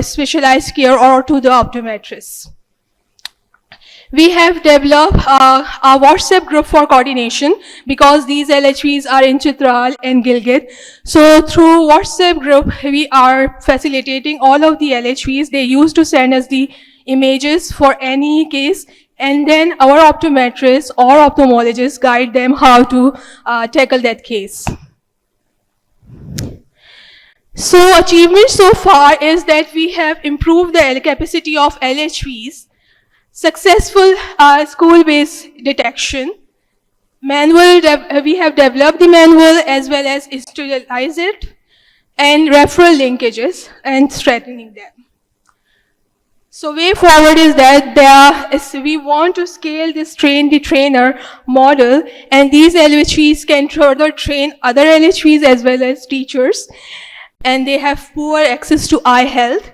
L: specialized care or to the optometrist. We have developed a WhatsApp group for coordination because these LHVs are in Chitral and Gilgit. So through WhatsApp group, we are facilitating all of the LHVs. They used to send us the images for any case, and then our optometrists or ophthalmologists guide them how to tackle that case. So achievement so far is that we have improved the capacity of LHVs, successful school-based detection, we have developed the manual as well as institutionalized it, and referral linkages and strengthening them. So way forward is that we want to scale this train the trainer model, and these LHVs can further train other LHVs as well as teachers, and they have poor access to eye health.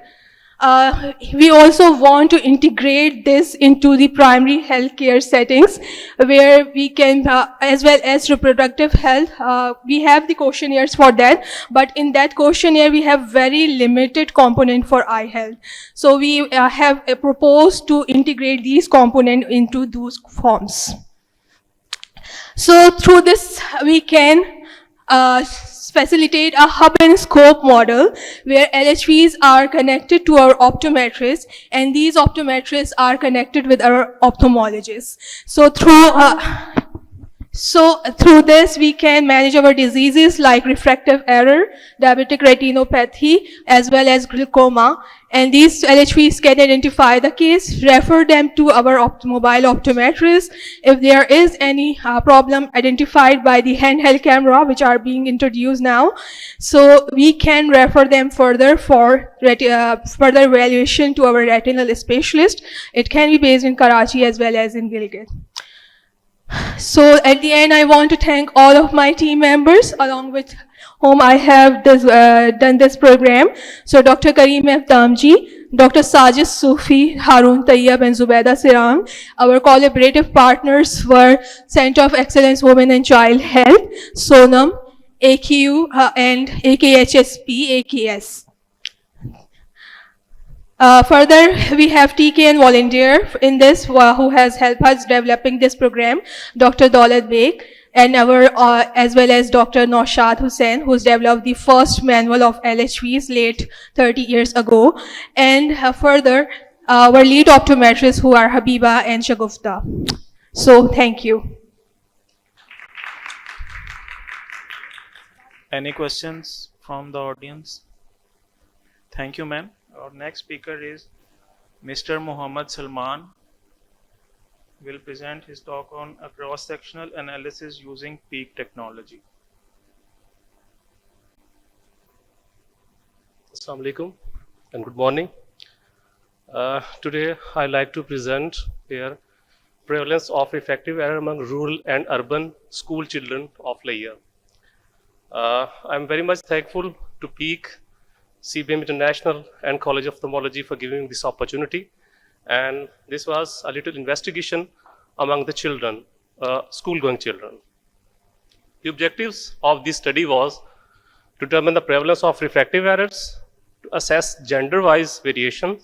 L: We also want to integrate this into the primary healthcare settings where we can, as well as reproductive health, we have the questionnaires for that, but in that questionnaire we have very limited component for eye health. So we have proposed to integrate these components into those forms. So through this we can facilitate a hub and scope model where LHVs are connected to our optometrists, and these optometrists are connected with our ophthalmologists. So through this, we can manage our diseases like refractive error, diabetic retinopathy, as well as glaucoma. And these LHVs can identify the case, refer them to our mobile optometrist. If there is any problem identified by the handheld camera, which are being introduced now, so we can refer them further for further evaluation to our retinal specialist. It can be based in Karachi as well as in Gilgit. So at the end, I want to thank all of my team members along with whom I have done this program. So Dr. Kareem F. Damji, Dr. Sajid Sufi, Harun Tayyab, and Zubaida Siram. Our collaborative partners were Center of Excellence Women and Child Health, Sonam, AQU, and AKHSP, AKS. Further, we have TK and volunteer in this who has helped us developing this program, Dr. Daulat Beg, and as well as Dr. Naushad Hussain, who's developed the first manual of LHVs late 30 years ago, and further our lead optometrists who are Habiba and Shagufta. So thank you.
C: Any questions from the audience? Thank you, ma'am. Our next speaker is Mr. Muhammad Salman. Will present his talk on a cross-sectional analysis using peak technology.
M: Assalamu alaikum and good morning. Today I'd like to present here prevalence of refractive error among rural and urban school children of Laia. I'm very much thankful to Peak, CBM International and College of Ophthalmology for giving this opportunity. And this was a little investigation among the children, school-going children. The objectives of this study was to determine the prevalence of refractive errors, to assess gender-wise variation,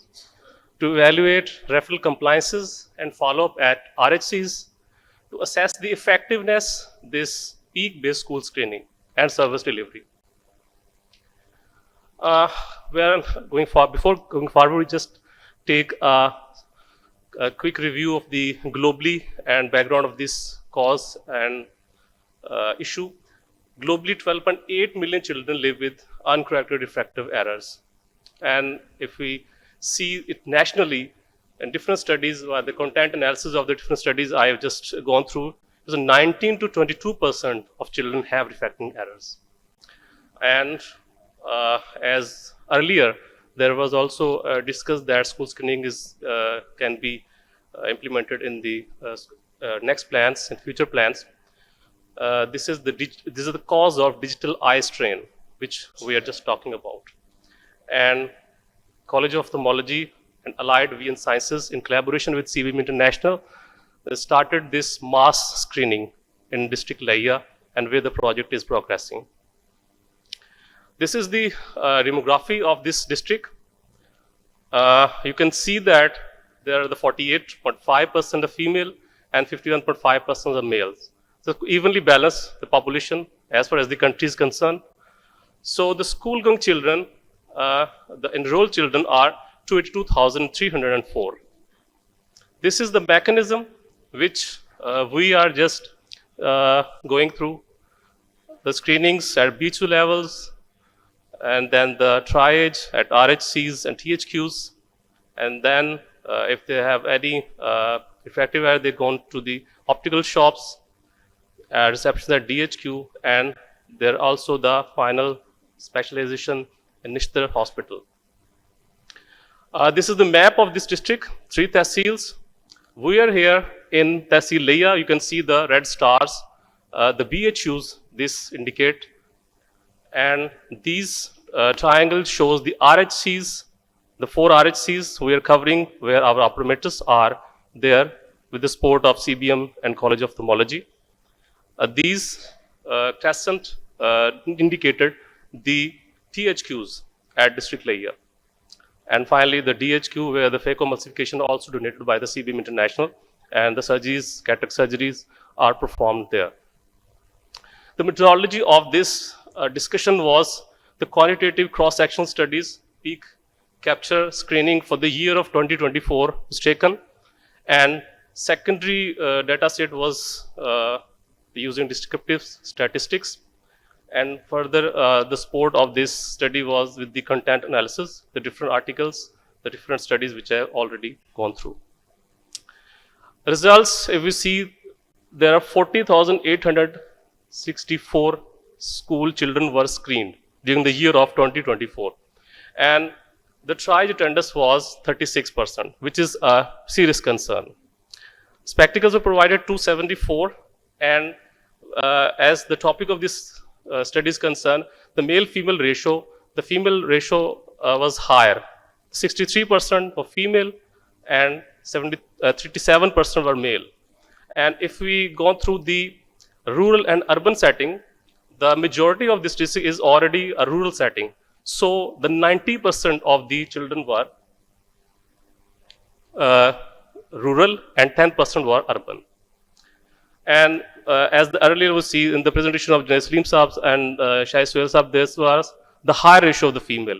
M: to evaluate referral compliances and follow-up at RHCs, to assess the effectiveness of this peak-based school screening and service delivery. Before going forward, we just take a quick review of the globally and background of this cause and issue. Globally, 12.8 million children live with uncorrected refractive errors. And if we see it nationally, in different studies, the content analysis of the different studies I have just gone through, is 19 to 22% of children have refracting errors. And as earlier, there was also discussed that school screening can be implemented in the next plans and future plans. This is the cause of digital eye strain, which we are just talking about. And College of Ophthalmology and Allied Vision Sciences, in collaboration with CBM International, started this mass screening in District Laia, and where the project is progressing. This is the demography of this district. You can see that there are the 48.5% of female and 51.5% of males. So evenly balanced the population as far as the country is concerned. So the school-going children, the enrolled children are 282,304. This is the mechanism which we are just going through. The screenings at B2 levels, and then the triage at RHCs and THQs, and then if they have any refractive error, they go to the optical shops, receptions at DHQ, and they're also the final specialization in Nishtar Hospital. This is the map of this district, 3 tehsils. We are here in Tehsil Laia. You can see the red stars, the BHUs, this indicate. And these triangles shows the RHCs, the 4 RHCs we are covering, where our optometrists are there with the support of CBM and College of Ophthalmology. These crescent indicated the THQs at District Laia. And finally, the DHQ, where the phacoemulsification also donated by the CBM International, and the surgeries, cataract surgeries are performed there. The methodology of this discussion was the quantitative cross-sectional studies, peak capture screening for the year of 2024 was taken, and secondary data set was using descriptive statistics. And further, the support of this study was with the content analysis, the different articles, the different studies which I have already gone through. Results, if we see, there are 40,864 school children were screened during the year of 2024. And the triage attendance was 36%, which is a serious concern. Spectacles were provided 274, and as the topic of this study is concerned, the male-female ratio, the female ratio was higher. 63% were female and 37% were male. And if we go through the rural and urban setting, the majority of this district is already a rural setting. So the 90% of the children were rural and 10% were urban. And as the earlier was seen in the presentation of Junaid Salim Saab and Shahid Suhail Saab, this was the high ratio of the female.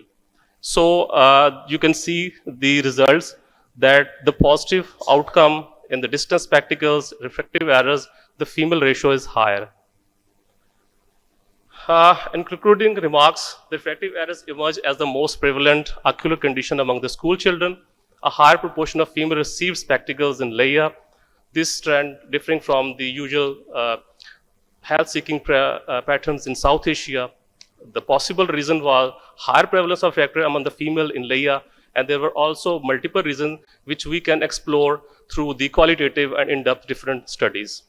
M: So you can see the results that the positive outcome in the distance spectacles, refractive errors, the female ratio is higher. In concluding remarks, the refractive errors emerge as the most prevalent ocular condition among the school children. A higher proportion of female received spectacles in Leia. This trend differing from the usual health-seeking patterns in South Asia. The possible reason was higher prevalence of refractive among the female in Leia, and there were also multiple reasons which we can explore through the qualitative and in-depth different studies.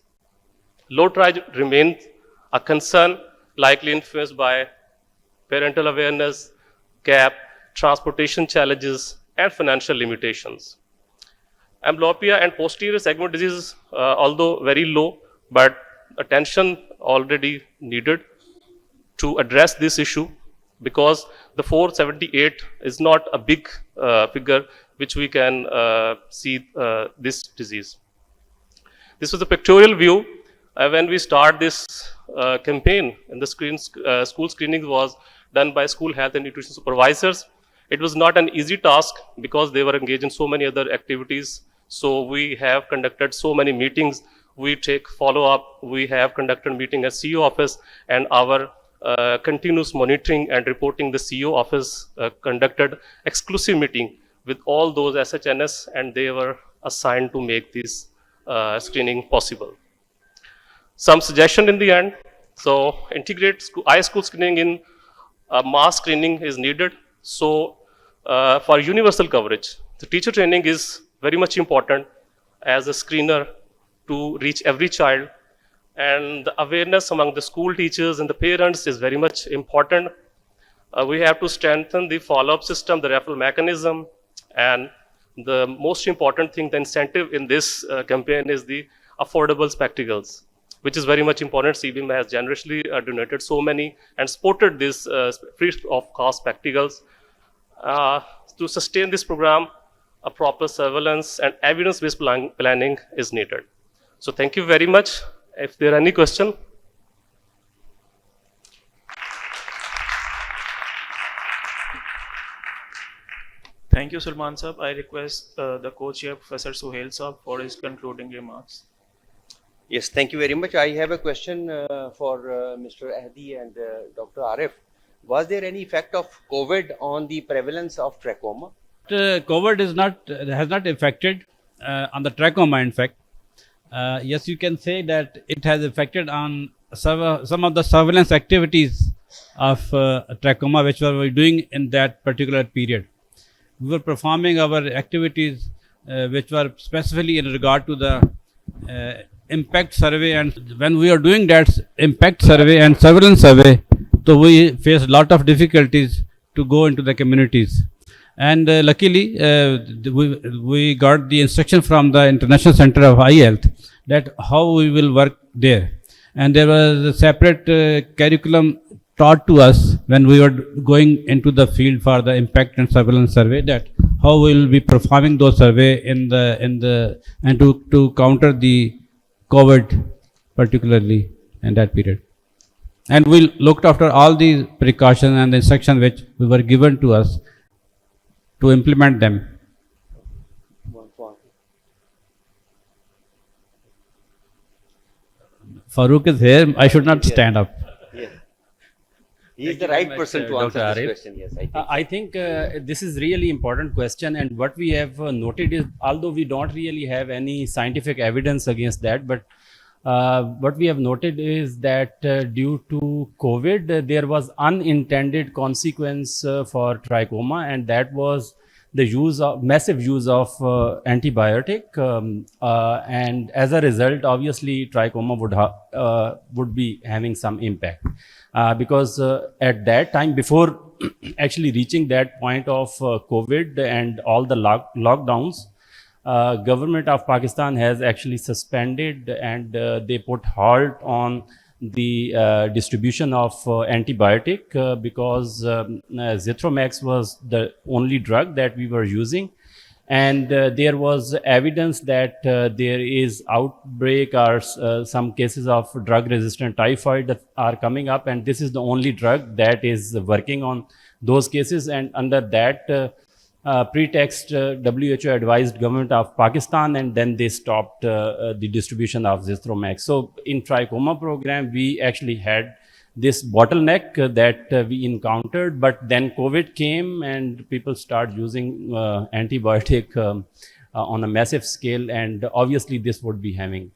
M: Low tide remains a concern, likely influenced by parental awareness, gap, transportation challenges, and financial limitations. Amblyopia and posterior segment disease, although very low, but attention already needed to address this issue, because the 478 is not a big figure which we can see this disease. This was a pictorial view. When we start this campaign, and the school screening was done by school health and nutrition supervisors. It was not an easy task because they were engaged in so many other activities. So we have conducted so many meetings. We take follow-up. We have conducted meeting at CEO office, and our continuous monitoring and reporting the CEO office conducted exclusive meeting with all those SHNS, and they were assigned to make this screening possible. Some suggestion in the end. So integrate eye school screening in mass screening is needed. So for universal coverage, the teacher training is very much important as a screener to reach every child, and the awareness among the school teachers and the parents is very much important. We have to strengthen the follow-up system, the referral mechanism, and the most important thing, the incentive in this campaign is the affordable spectacles, which is very much important. CBIM has generously donated so many and supported this free of cost spectacles. To sustain this program, a proper surveillance and evidence-based planning is needed. So thank you very much. If there are any questions.
C: Thank you, Salman Saab. I request the co-chair, Professor Suhail Saab, for his concluding remarks.
I: Yes, thank you very much. I have a question for Mr. Ahdi and Dr. Arif. Was there any effect of COVID on the prevalence of trachoma?
J: COVID has not affected on the trachoma, in fact. Yes, you can say that it has affected on some of the surveillance activities of trachoma, which we were doing in that particular period. We were performing our activities which were specifically in regard to the impact survey, and when we are doing that impact survey and surveillance survey, so we faced a lot of difficulties to go into the communities. And luckily, we got the instruction from the International Center of Eye Health that how we will work there. And there was a separate curriculum taught to us when we were going into the field for the impact and surveillance survey, that how we will be performing those survey and to counter the COVID, particularly in that period. And we looked after all the precautions and the instructions which we were given to us to implement them. Farooq is here. I should not stand up.
I: Yes. He is the right person to answer this question. Yes,
N: I think this is really important question, and what we have noted is, although we don't really have any scientific evidence against that, but what we have noted is that due to COVID, there was unintended consequence for trachoma, and that was the massive use of antibiotic, and as a result, obviously, trachoma would be having some impact because at that time, before actually reaching that point of COVID and all the lockdowns, government of Pakistan has actually suspended and they put halt on the distribution of antibiotic because Zithromax was the only drug that we were using, and there was evidence that there is outbreak or some cases of drug resistant typhoid that are coming up, and this is the only drug that is working on those cases. And under that pretext, WHO advised government of Pakistan, and then they stopped the distribution of Zithromax. So in trachoma program, we actually had this bottleneck that we encountered, but then COVID came and people started using antibiotic on a massive scale, and obviously this would be having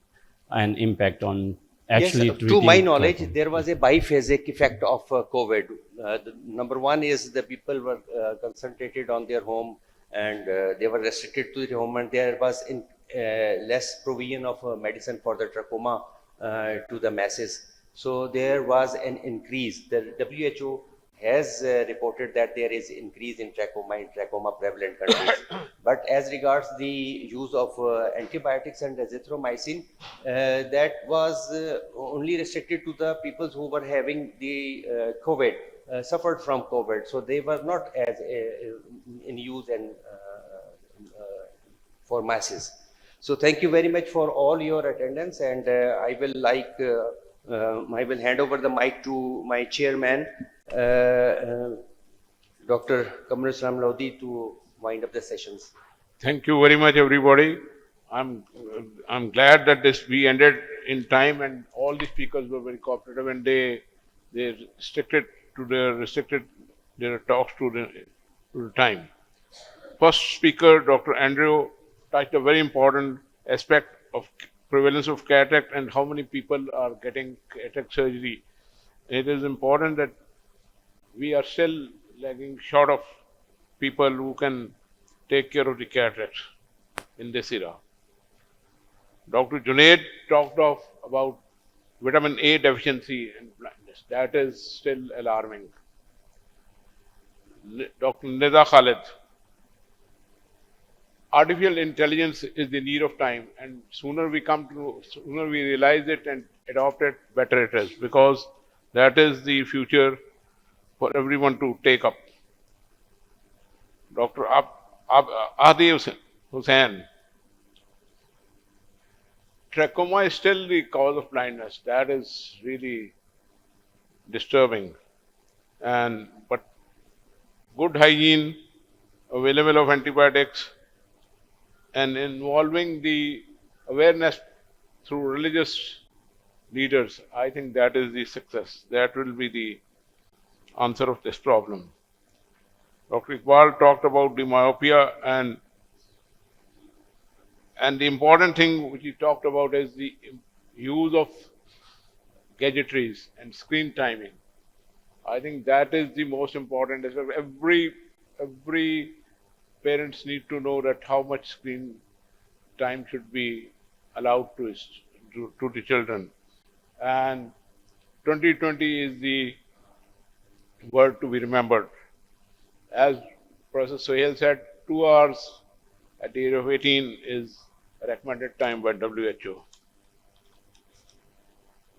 N: an impact on actually
I: yes, to my knowledge,
N: trachoma.
I: there was a biphasic effect of COVID. Number one is the people were concentrated on their home, and they were restricted to their home, and there was less provision of medicine for the trachoma to the masses. So there was an increase. The WHO has reported that there is increase in trachoma prevalent countries. But as regards the use of antibiotics and azithromycin, that was only restricted to the people who were having the COVID, suffered from COVID. So they were not as in use and for masses. So thank you very much for all your attendance, and I will hand over the mic to my chairman, Dr. Kamar Islam Lodi, to wind up the sessions.
O: Thank you very much, everybody. I'm glad that we ended in time, and all the speakers were very cooperative, and they restricted their talks to the time. First speaker, Dr. Andrew, touched a very important aspect of prevalence of cataract and how many people are getting cataract surgery. It is important that we are still lagging short of people who can take care of the cataracts in this era. Dr. Junaid talked about vitamin A deficiency and blindness. That is still alarming. Dr. Nida Khalid, artificial intelligence is the need of time, and sooner we realize it and adopt it, better it is, because that is the future for everyone to take up. Dr. Adi Hussain, trachoma is still the cause of blindness. That is really disturbing. But good hygiene, available of antibiotics, and involving the awareness through religious leaders, I think that is the success. That will be the answer of this problem. Dr. Iqbal talked about the myopia, and the important thing which he talked about is the use of gadgetries and screen timing. I think that is the most important. Every parents need to know that how much screen time should be allowed to the children. And 2020 is the word to be remembered. As Professor Sohail said, 2 hours at the age of 18 is a recommended time by WHO.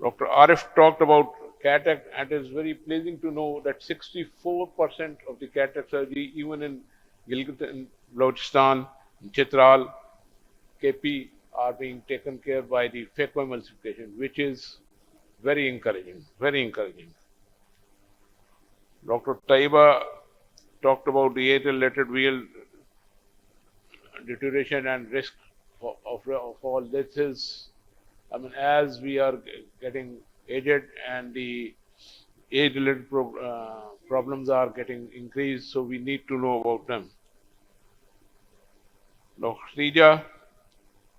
O: Dr. Arif talked about cataract, and it is very pleasing to know that 64% of the cataract surgery, even in Gilgit and Balochistan, Chitral, KP, are being taken care by the phacoemulsification, which is very encouraging, very encouraging. Dr. Taiba talked about the age-related wheel deterioration and risk of all. This is, as we are getting aged and the age-related problems are getting increased, so we need to know about them. Dr. Srija,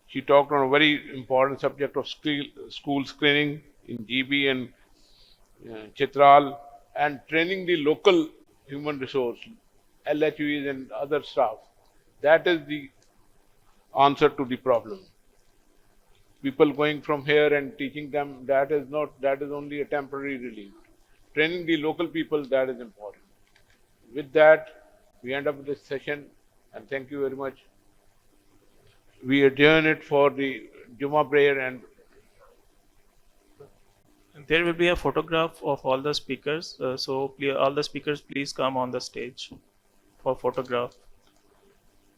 O: she talked on a very important subject of school screening in GB and Chitral, and training the local human resource, LHUs and other staff. That is the answer to the problem. People going from here and teaching them, that is only a temporary relief. Training the local people, that is important. With that, we end up this session, and thank you very much. We adjourn it for the Juma prayer, and
C: there will be a photograph of all the speakers. So all the speakers, please come on the stage for photograph.